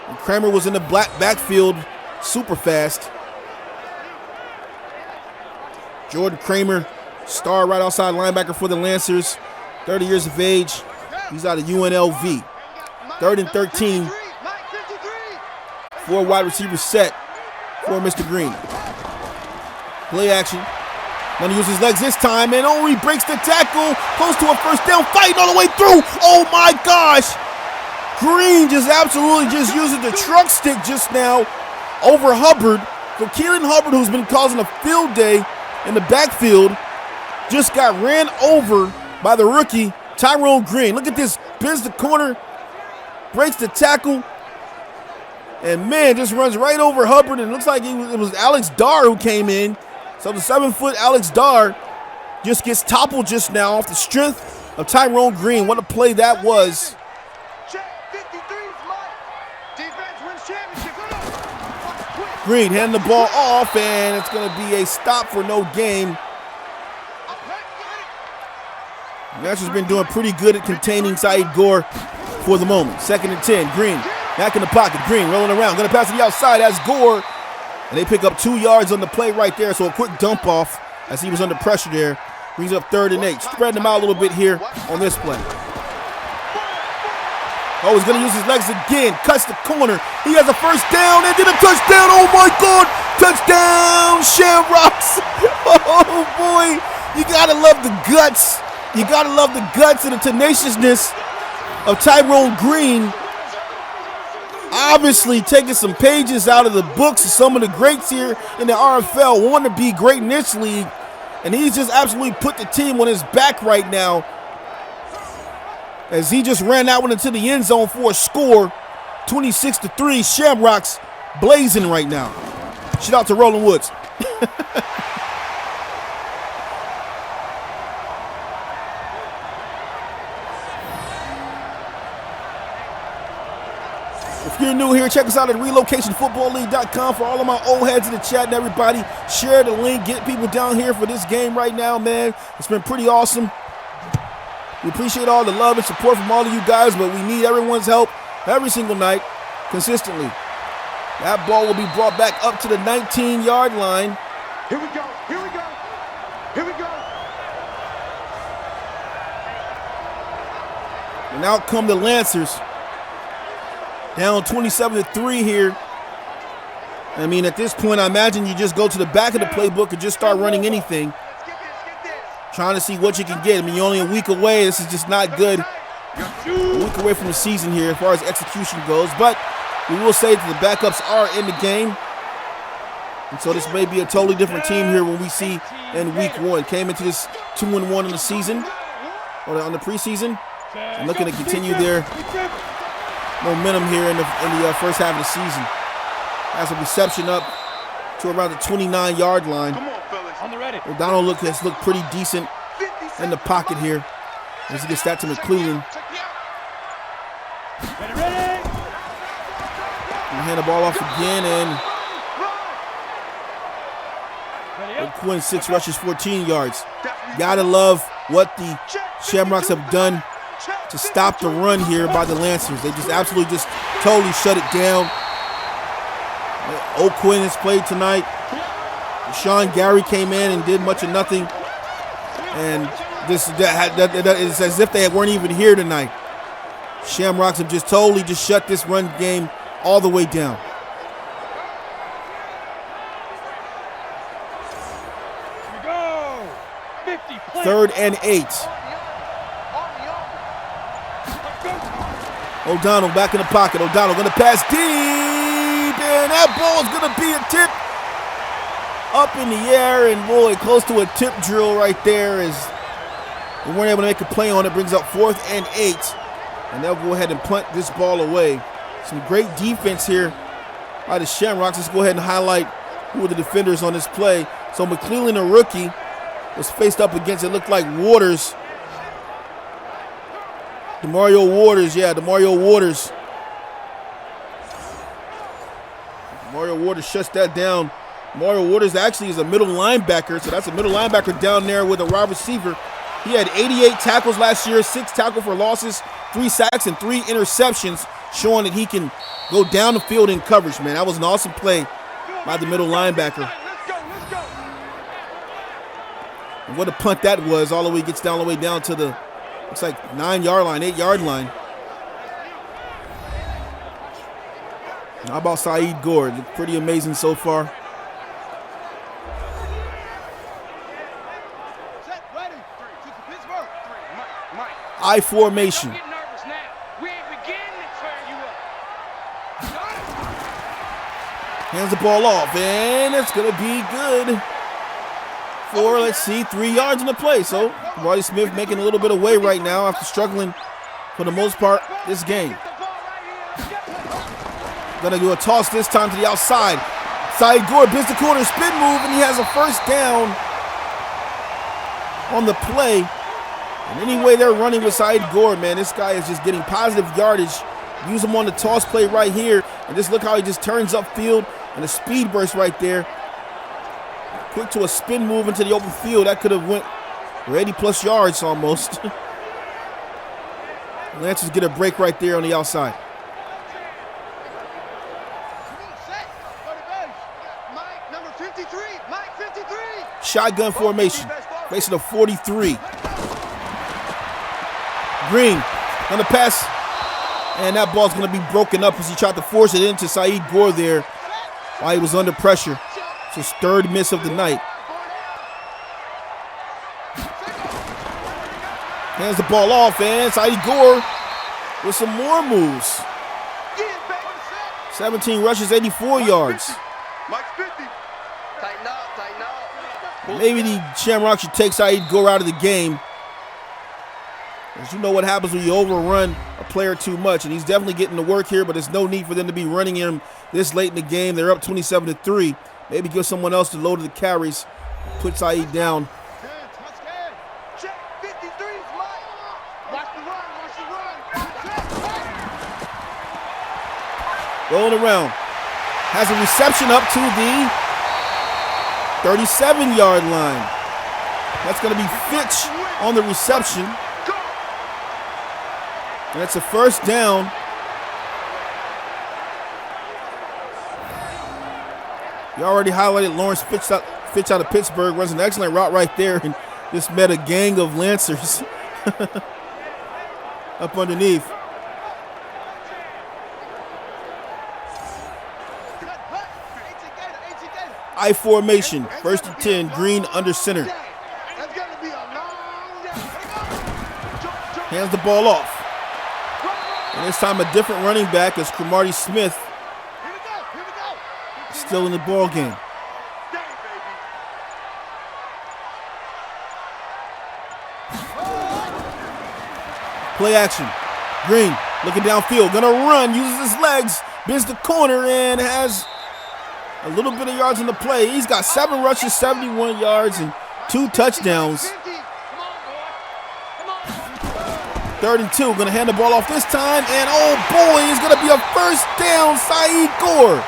And Kramer was in the backfield super fast. Jordan Kramer, star right outside linebacker for the Lancers, 30 years of age. He's out of UNLV. 3rd and 13. 4 wide receivers set for Mr. Green. Play action. Gonna use his legs this time, and only breaks the tackle. Close to a first down, fighting all the way through. Oh my gosh! Green just absolutely just using the truck stick just now over Hubbard. So Keelan Hubbard, who's been causing a field day in the backfield, just got ran over by the rookie, Tyrone Green. Look at this, bends the corner, breaks the tackle, and man, just runs right over Hubbard, and it looks like it was Alex Dar who came in. So the 7-foot Alex Dar just gets toppled just now off the strength of Tyrone Green. What a play that was. Green handing the ball off, and it's going to be a stop for no gain. Lancers been doing pretty good at containing Saeed Gore for the moment. 2nd and 10. Green back in the pocket. Green rolling around. Going to pass to the outside as Gore. And they pick up 2 yards on the play right there. So a quick dump off as he was under pressure there. Brings up 3rd and 8. Spreading them out a little bit here on this play. Oh, he's going to use his legs again. Cuts the corner. He has a first down and then a touchdown. Oh, my God. Touchdown, Shamrocks. Oh, boy. You got to love the guts. You got to love the guts and the tenaciousness of Tyrone Green. Obviously taking some pages out of the books of some of the greats here in the RFL. Want to be great in this league. And he's just absolutely put the team on his back right now, as he just ran that one into the end zone for a score. 26-3, Shamrocks blazing right now. Shout out to Roland Woods. If you're new here, check us out at relocationfootballleague.com. For all of my old heads in the chat and everybody, share the link, get people down here for this game right now, man. It's been pretty awesome. We appreciate all the love and support from all of you guys, but we need everyone's help every single night, consistently. That ball will be brought back up to the 19-yard line. Here we go, here we go, here we go. And out come the Lancers. Down 27-3 here. I mean, at this point, I imagine you just go to the back of the playbook and just start running anything. Trying to see what you can get. I mean, you're only a week away. This is just not good. A week away from the season here as far as execution goes. But we will say that the backups are in the game. And so this may be a totally different team here when we see in week 1. Came into this 2-1 in the season, or on the preseason, and looking to continue their momentum here in the first half of the season. Has a reception up to around the 29-yard line. O'Donnell has looked pretty decent in the pocket here as he gets that to McClellan. And hand the ball off again, and Quinn, 6 rushes, 14 yards. Gotta love what the Shamrocks have done to stop the run here by the Lancers. They just absolutely just totally shut it down. O'Quinn has played tonight. Sean Gary came in and did much of nothing. And it's as if they weren't even here tonight. Shamrocks have just totally just shut this run game all the way down. Third and 8. O'Donnell back in the pocket. O'Donnell going to pass deep, and that ball is going to be a tip up in the air, and boy, close to a tip drill right there as they weren't able to make a play on it. Brings up 4th and 8, and they'll go ahead and punt this ball away. Some great defense here by the Shamrocks. Let's go ahead and highlight who are the defenders on this play. So McClellan, a rookie, was faced up against, it looked like Waters. DeMario Waters, yeah, DeMario Waters. DeMario Waters shuts that down. DeMario Waters actually is a middle linebacker, so that's a middle linebacker down there with a wide receiver. He had 88 tackles last year, 6 tackles for losses, 3 sacks, and 3 interceptions, showing that he can go down the field in coverage, man. That was an awesome play by the middle linebacker. And what a punt that was, all the way gets down all the way down to the, looks like 9-yard line, 8-yard line. How about Saeed Gore? Looked pretty amazing so far. I formation. Hands the ball off, and it's going to be good for, let's see, 3 yards in the play. So Roddy Smith making a little bit of way right now after struggling for the most part this game. Gonna do a toss this time to the outside. Saeed Gore bids the corner, spin move, and he has a first down on the play. And anyway they're running with Saeed Gore, man, this guy is just getting positive yardage. Use him on the toss play right here, and just look how he just turns upfield and a speed burst right there. Quick to a spin move into the open field. That could have went for 80+ yards almost. Lancers get a break right there on the outside. Shotgun formation, facing a 43. Green on the pass, and that ball's going to be broken up as he tried to force it into Saeed Gore there while he was under pressure. It's his 3rd miss of the night. Hands the ball off, and Saeed Gore with some more moves. 17 rushes, 84 yards. Maybe the Shamrocks should take Saeed Gore out of the game. As you know what happens when you overrun a player too much, and he's definitely getting to work here, but there's no need for them to be running him this late in the game. They're up 27-3. Maybe give someone else the load of the carries. Put Saeed down. Rolling around. Has a reception up to the 37-yard line. That's going to be Fitch on the reception. And it's a first down. You already highlighted Lawrence Fitch out of Pittsburgh. Runs an excellent route right there and just met a gang of Lancers up underneath. I formation, 1st and 10, Green under center. Hands the ball off. And this time a different running back as Cromartie Smith still in the ball game. Play action. Green looking downfield, gonna run, uses his legs, bends the corner, and has a little bit of yards in the play. He's got 7 rushes, 71 yards, and 2 touchdowns. 3rd and 2, gonna hand the ball off this time, and oh boy, it's gonna be a first down, Saeed Gore.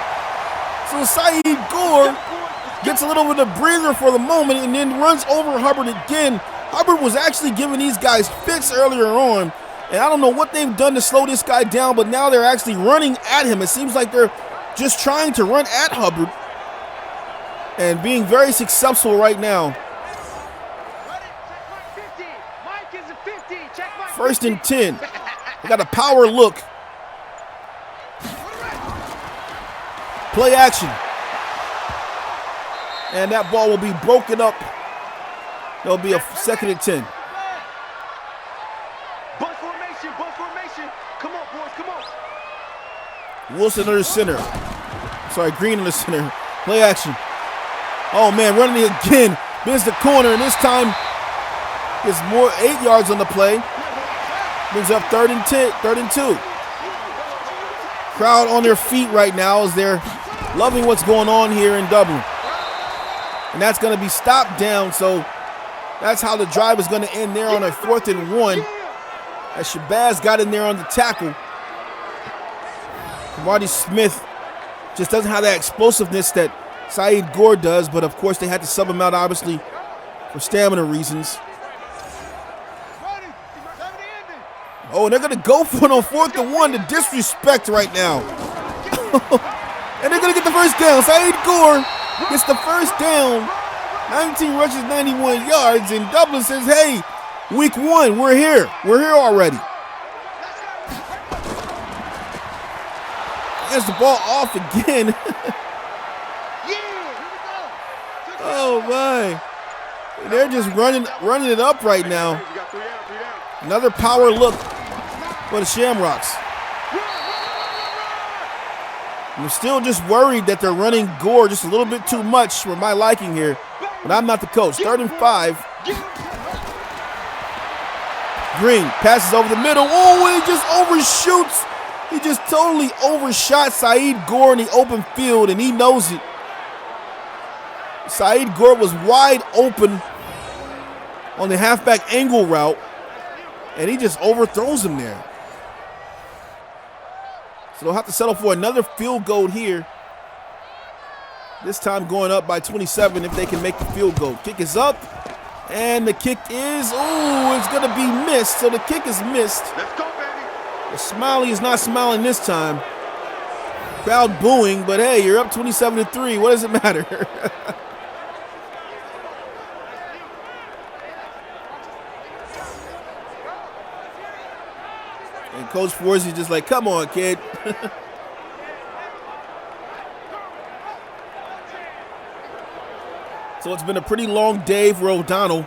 So Saeed Gore gets a little bit of breather for the moment, and then runs over Hubbard again. Hubbard was actually giving these guys fits earlier on, and I don't know what they've done to slow this guy down, but now they're actually running at him. It seems like they're just trying to run at Hubbard and being very successful right now. First and 10. They got a power look. Play action. And that ball will be broken up. There'll be a second and 10. Bunt formation, bunt formation. Come on, boys, come on. Wilson under center. Sorry, Green in the center. Play action. Oh man, running it again. Bends the corner, and this time it's more 8 yards on the play. Brings up third and 10, third and 2. Crowd on their feet right now as they're loving what's going on here in Dublin. And that's going to be stopped down, so that's how the drive is going to end there on a 4th and 1. As Shabazz got in there on the tackle. Marty Smith just doesn't have that explosiveness that Saeed Gore does, but of course they had to sub him out, obviously, for stamina reasons. Oh, and they're going to go for it on 4th and 1. The disrespect right now. And they're going to get the first down. Saeed Gore gets the first down. 19 rushes, 91 yards. And Dublin says, hey, week 1, we're here. We're here already. Has the ball off again. Oh, my. They're just running it up right now. Another power look for the Shamrocks. I'm still just worried that they're running Gore just a little bit too much for my liking here, but I'm not the coach. 3rd and 5. Green passes over the middle. Oh, and he just overshoots. He just totally overshot Saeed Gore in the open field, and he knows it. Saeed Gore was wide open on the halfback angle route, and he just overthrows him there. So they'll have to settle for another field goal here. This time going up by 27 if they can make the field goal. Kick is up, and the kick is, it's going to be missed. So the kick is missed. Let's go, baby. The Smiley is not smiling this time. Crowd booing, but hey, you're up 27-3. What does it matter? And Coach Forsey's just like, come on, kid. So it's been a pretty long day for O'Donnell.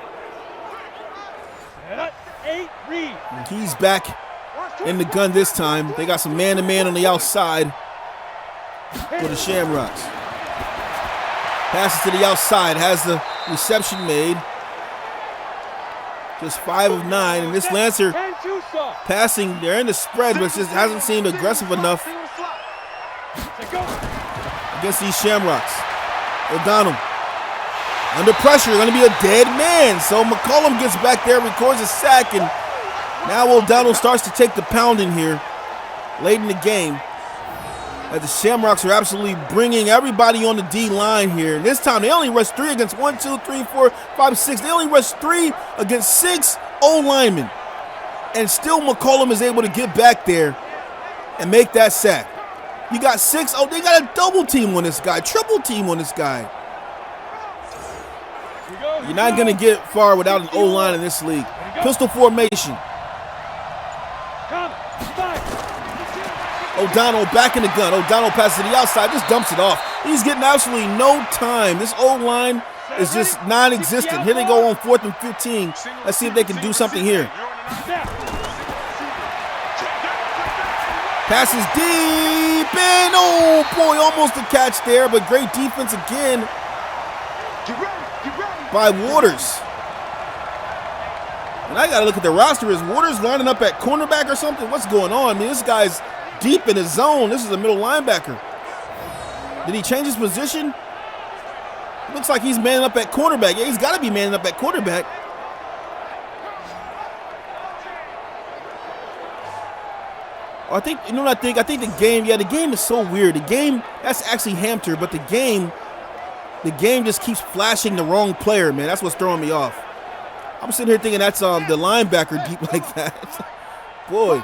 And he's back in the gun this time. They got some man-to-man on the outside for the Shamrocks. Passes to the outside, has the reception made. Just 5 of 9, and this Lancer passing, they're in the spread, but it just hasn't seemed aggressive enough against these Shamrocks. O'Donnell under pressure, going to be a dead man. So McCollum gets back there, records a sack, and now O'Donnell starts to take the pounding here late in the game. As the Shamrocks are absolutely bringing everybody on the D line here. And this time they only rush 3 against 1, 2, 3, 4, 5, 6. They only rush 3 against 6 O-linemen. And still McCollum is able to get back there and make that sack. You got 6. Oh, they got a double team on this guy, triple team on this guy. You're not going to get far without an O-line in this league. Pistol formation. O'Donnell back in the gun. O'Donnell passes to the outside, just dumps it off. He's getting absolutely no time. This O-line is just non-existent. Here they go on 4th and 15. Let's see if they can do something here. Passes deep, and oh boy, almost a catch there, but great defense again by Waters. And I got to look at the roster. Is Waters lining up at cornerback or something? What's going on? I mean, this guy's deep in his zone. This is a middle linebacker. Did he change his position? Looks like he's manning up at cornerback. Yeah, he's got to be manning up at quarterback. I think, you know what I think? I think the game, the game is so weird. The game, that's actually Hampton, but the game the game just keeps flashing the wrong player, man. That's what's throwing me off. I'm sitting here thinking that's the linebacker deep like that. Boy.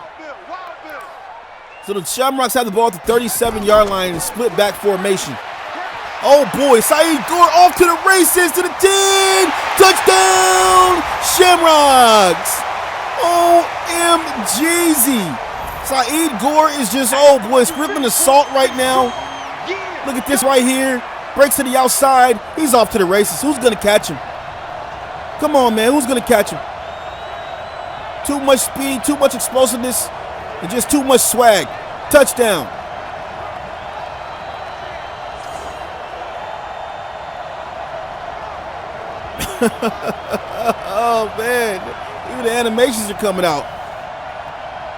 So the Shamrocks have the ball at the 37-yard line and split back formation. Oh boy, Saeed Gore off to the races, to the 10. Touchdown, Shamrocks. OMGZ. Saeed Gore is just, oh boy, scribbling the salt right now. Look at this right here. Breaks to the outside. He's off to the races. Who's going to catch him? Come on, man. Who's going to catch him? Too much speed, too much explosiveness, and just too much swag. Touchdown. Oh, man. Even the animations are coming out.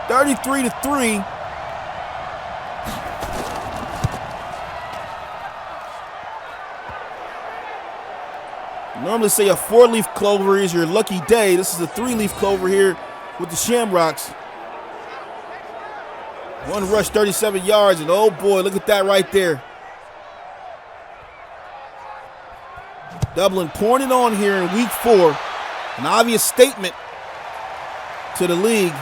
33-3. Normally say a 4-leaf clover is your lucky day. This is a 3-leaf clover here with the Shamrocks. One rush, 37 yards, and oh boy, look at that right there. Dublin pouring it on here in week 4. An obvious statement to the league.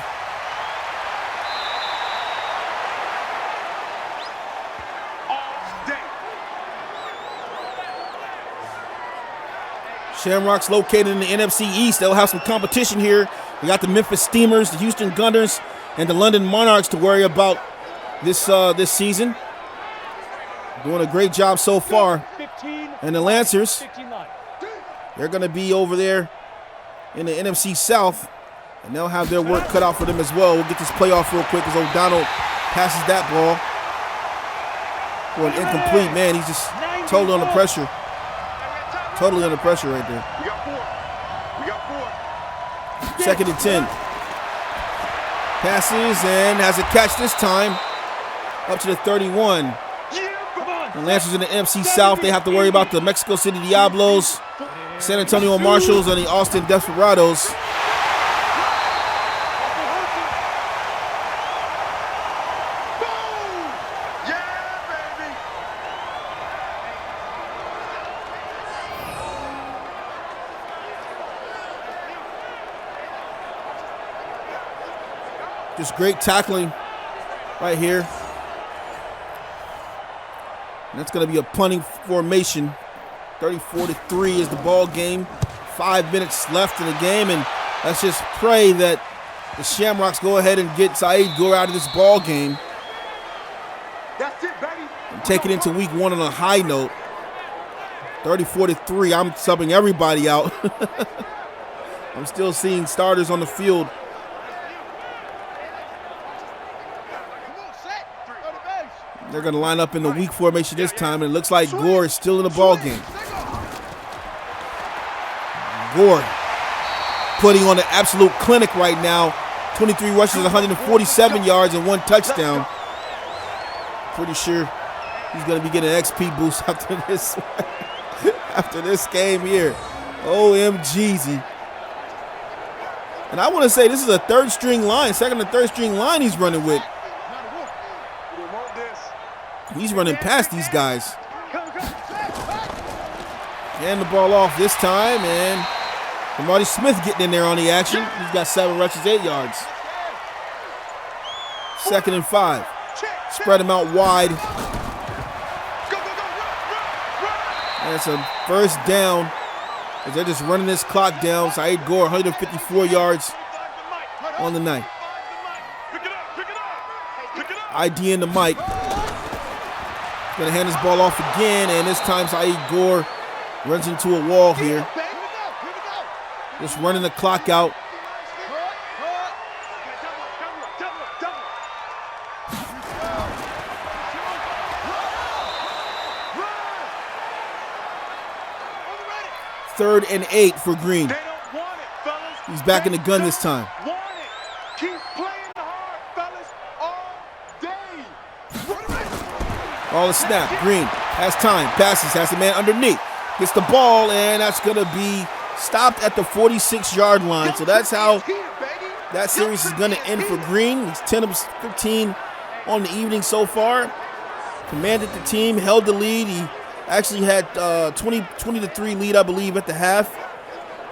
Shamrocks located in the NFC East. They'll have some competition here. We got the Memphis Steamers, the Houston Gunners, and the London Monarchs to worry about this season. Doing a great job so far. And the Lancers, they're going to be over there in the NFC South, and they'll have their work cut out for them as well. We'll get this playoff real quick as O'Donnell passes that ball for an incomplete. Man, he's just totally under pressure. Totally under pressure right there. We got 4. 2nd and 10. Passes and has a catch this time. Up to the 31. The Lancers in the NFC South, they have to worry about the Mexico City Diablos, San Antonio Marshalls, and the Austin Desperados. Just great tackling right here. And that's going to be a punting formation. 34-3 is the ball game. 5 minutes left in the game, and let's just pray that the Shamrocks go ahead and get Saeed Gore out of this ball game. That's it, baby. And take it into week 1 on a high note. 34-3. I'm subbing everybody out. I'm still seeing starters on the field. They're going to line up in the weak formation this time, and it looks like Gore is still in the ball game. Gore putting on an absolute clinic right now. 23 rushes, 147 yards, and 1 touchdown. Pretty sure he's going to be getting an XP boost after this after this game here. OMGZ. And I want to say this is a 3rd string line, 2nd and 3rd string line he's running with. He's running past these guys. Hand the ball off this time, and Marty Smith getting in there on the action. He's got 7 rushes, 8 yards. 2nd and 5. Spread him out wide. And it's a 1st down as they're just running this clock down. Saeed Gore, 154 yards on the night. ID in the mic. Going to hand his ball off again, and this time Saeed Gore runs into a wall here. Just running the clock out. Third and 8 for Green. He's back in the gun this time. All the snap. Green has time. Passes. Has the man underneath. Gets the ball, and that's going to be stopped at the 46-yard line. So that's how that series is going to end for Green. He's 10 of 15 on the evening so far. Commanded the team, held the lead. He Actually had 20-3 lead, I believe, at the half.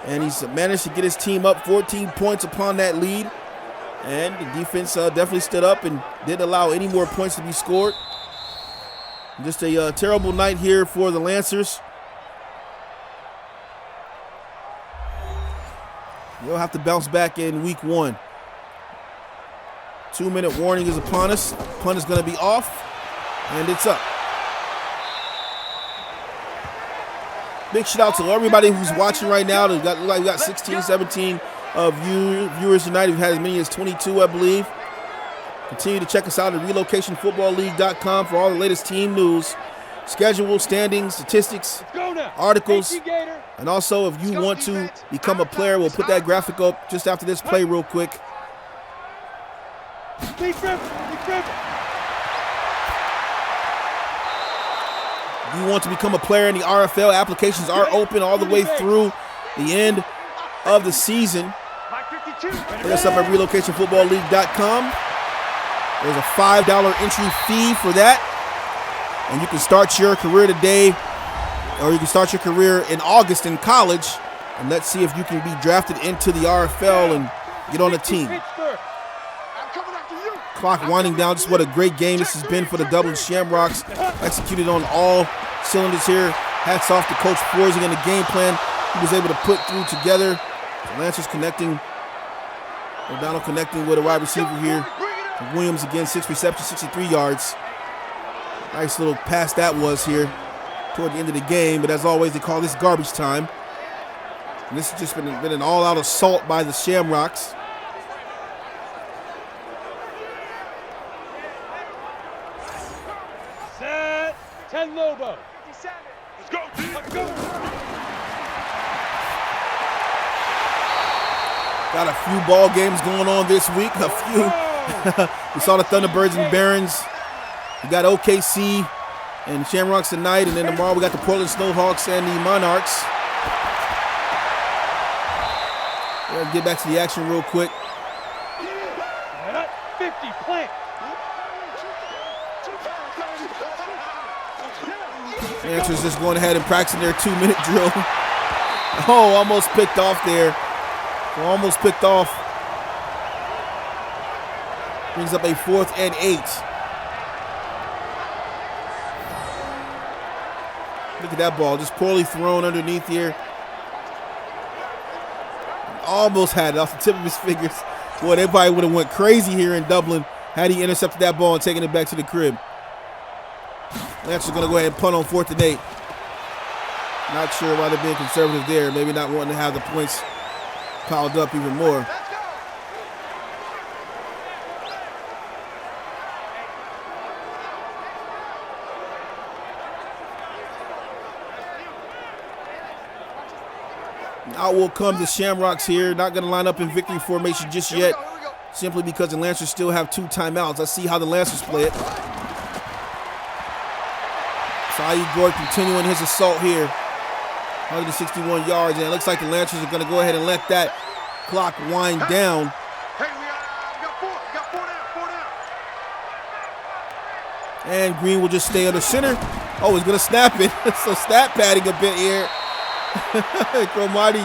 And he's managed to get his team up 14 points upon that lead. And the defense definitely stood up and didn't allow any more points to be scored. Just a terrible night here for the Lancers. They'll have to bounce back in week 1. 2-minute warning is upon us. Punt is going to be off, and it's up. Big shout out to everybody who's watching right now. We got 16, 17 viewers tonight. We've had as many as 22, I believe. Continue to check us out at relocationfootballleague.com for all the latest team news, schedule, standings, statistics, articles, and also if you want to become a player, we'll put that graphic up just after this play real quick. If you want to become a player in the RFL, applications are open all the way through the end of the season. Hit us up at relocationfootballleague.com. There's a $5 entry fee for that. And you can start your career today, or you can start your career in August in college. And let's see if you can be drafted into the RFL and get on the team. Clock winding down. Just what a great game this has been for the Dublin Shamrocks. Executed on all cylinders here. Hats off to Coach Forsey and the game plan he was able to put through together. The Lancers connecting. O'Donnell connecting with a wide receiver here. Williams again, 6 receptions, 63 yards. Nice little pass that was here toward the end of the game. But as always, they call this garbage time. And this has just been an all-out assault by the Shamrocks. Set 10 Lobo. Let's go. Let's go. Got a few ball games going on this week. A few. We saw the Thunderbirds and Barons. We got OKC and Shamrocks tonight, and then tomorrow we got the Portland Snowhawks and the Monarchs. We'll get back to the action real quick. 50 plant. Lancers just going ahead and practicing their 2-minute drill. Oh, almost picked off there. Almost picked off. Brings up a 4th and 8. Look at that ball, just poorly thrown underneath here. Almost had it off the tip of his fingers. Boy, they probably would have went crazy here in Dublin had he intercepted that ball and taken it back to the crib. Lancers going to go ahead and punt on 4th and 8. Not sure why they're being conservative there. Maybe not wanting to have the points piled up even more. Out will come the Shamrocks here. Not going to line up in victory formation just yet, simply because the Lancers still have 2 timeouts. Let's see how the Lancers play it. Saeed Gord continuing his assault here. 161 yards, and it looks like the Lancers are going to go ahead and let that clock wind down. Hey, we got 4 down. And Green will just stay under center. Oh, he's going to snap it. So snap padding a bit here. Cromartie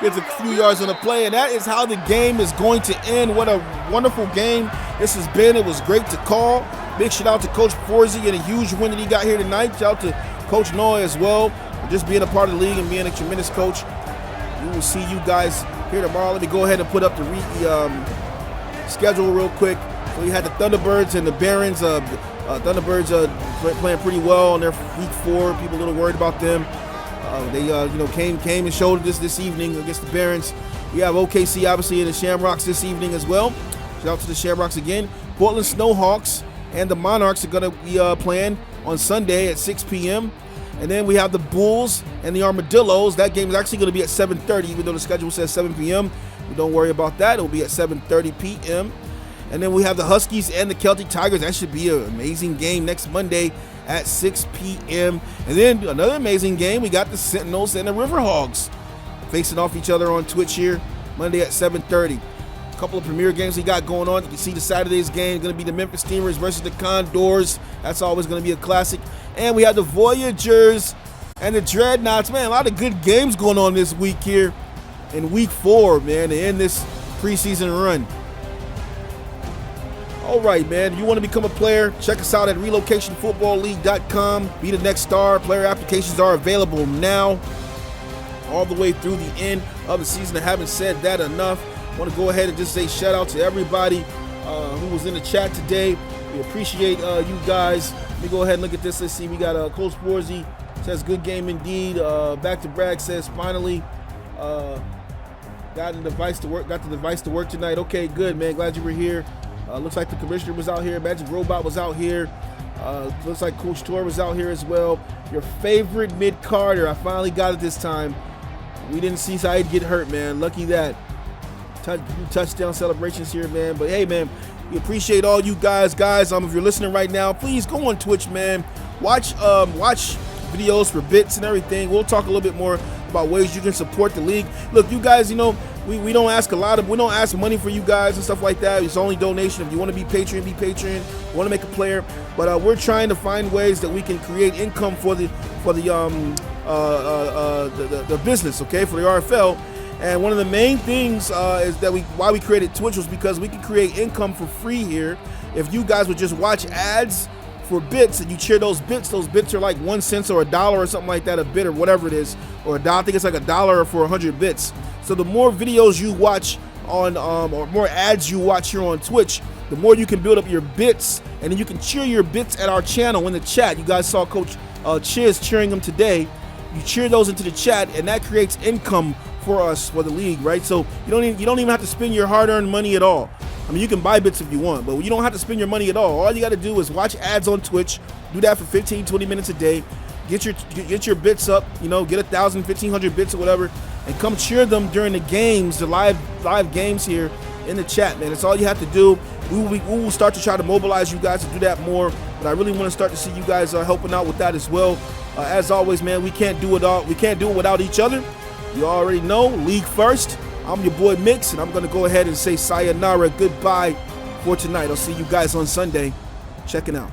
gets a few yards on the play, and that is how the game is going to end. What a wonderful game this has been. It was great to call. Big shout out to Coach Forsey and a huge win that he got here tonight. Shout out to Coach Noah as well for just being a part of the league and being a tremendous coach. We will see you guys here tomorrow. Let me go ahead and put up the schedule real quick. So you had the Thunderbirds and the Barons. Thunderbirds playing pretty well on their week 4. People a little worried about them. They came and showed this evening against the Barons. We have OKC obviously and the Shamrocks this evening as well. Shout out to the Shamrocks again. Portland Snowhawks and the Monarchs are going to be playing on Sunday at 6 p.m. And then we have the Bulls and the Armadillos. That game is actually going to be at 7:30, even though the schedule says 7 p.m. But don't worry about that. It will be at 7:30 p.m. And then we have the Huskies and the Celtic Tigers. That should be an amazing game next Monday at 6 p.m. And then another amazing game. We got the Sentinels and the Riverhogs facing off each other on Twitch here Monday at 7:30. A couple of premier games we got going on. You can see the Saturday's game is going to be the Memphis Steamers versus the Condors. That's always going to be a classic. And we have the Voyagers and the Dreadnoughts. Man, a lot of good games going on this week here in week 4, man, to end this preseason run. All right, man, if you want to become a player, check us out at relocationfootballleague.com. Be the next star. Player applications are available now all the way through the end of the season. I haven't said that enough. I want to go ahead and just say shout out to everybody who was in the chat today. We appreciate you guys. Let me go ahead and look at this. Let's see. We got Coach Borzy says good game indeed. Back to Bragg says finally got the device to work tonight. Okay, good, man. Glad you were here. Looks like the commissioner was out here. Magic Robot was out here. Looks like Coach Tor was out here as well. Your favorite mid-carder. I finally got it this time. We didn't see Saeed get hurt, man. Lucky that. Touchdown celebrations here, man. But hey, man, we appreciate all you guys. If you're listening right now, please go on Twitch, man. Watch videos for bits and everything. We'll talk a little bit more about ways you can support the league. Look, you guys, you know, we don't ask we don't ask money for you guys and stuff like that. It's only donation. If you want to be Patreon, be Patreon. You want to make a player, but we're trying to find ways that we can create income for the business, okay, for the RFL. And one of the main things is that why we created Twitch was because we can create income for free here. If you guys would just watch ads for bits and you cheer those bits are like 1 cent or $1 or something like that, a bit or whatever it is, or $1. I think it's like $1 for 100 bits. So the more videos you watch on or more ads you watch here on Twitch, the more you can build up your bits, and then you can cheer your bits at our channel in the chat. You guys saw Coach Chiz cheering them today. You cheer those into the chat, and that creates income for us, for the league, right? So you don't even have to spend your hard-earned money at all. I mean, you can buy bits if you want, but you don't have to spend your money at all. All you got to do is watch ads on Twitch. Do that for 15-20 minutes a day. Get your bits up, you know, get 1,000, 1,500 bits or whatever, and come cheer them during the games, the live games here in the chat, man. That's all you have to do. We will start to try to mobilize you guys to do that more, but I really want to start to see you guys helping out with that as well. As always, man, we can't do it all. We can't do it without each other. You already know, league first. I'm your boy Mix, and I'm going to go ahead and say sayonara, goodbye for tonight. I'll see you guys on Sunday. Checking out.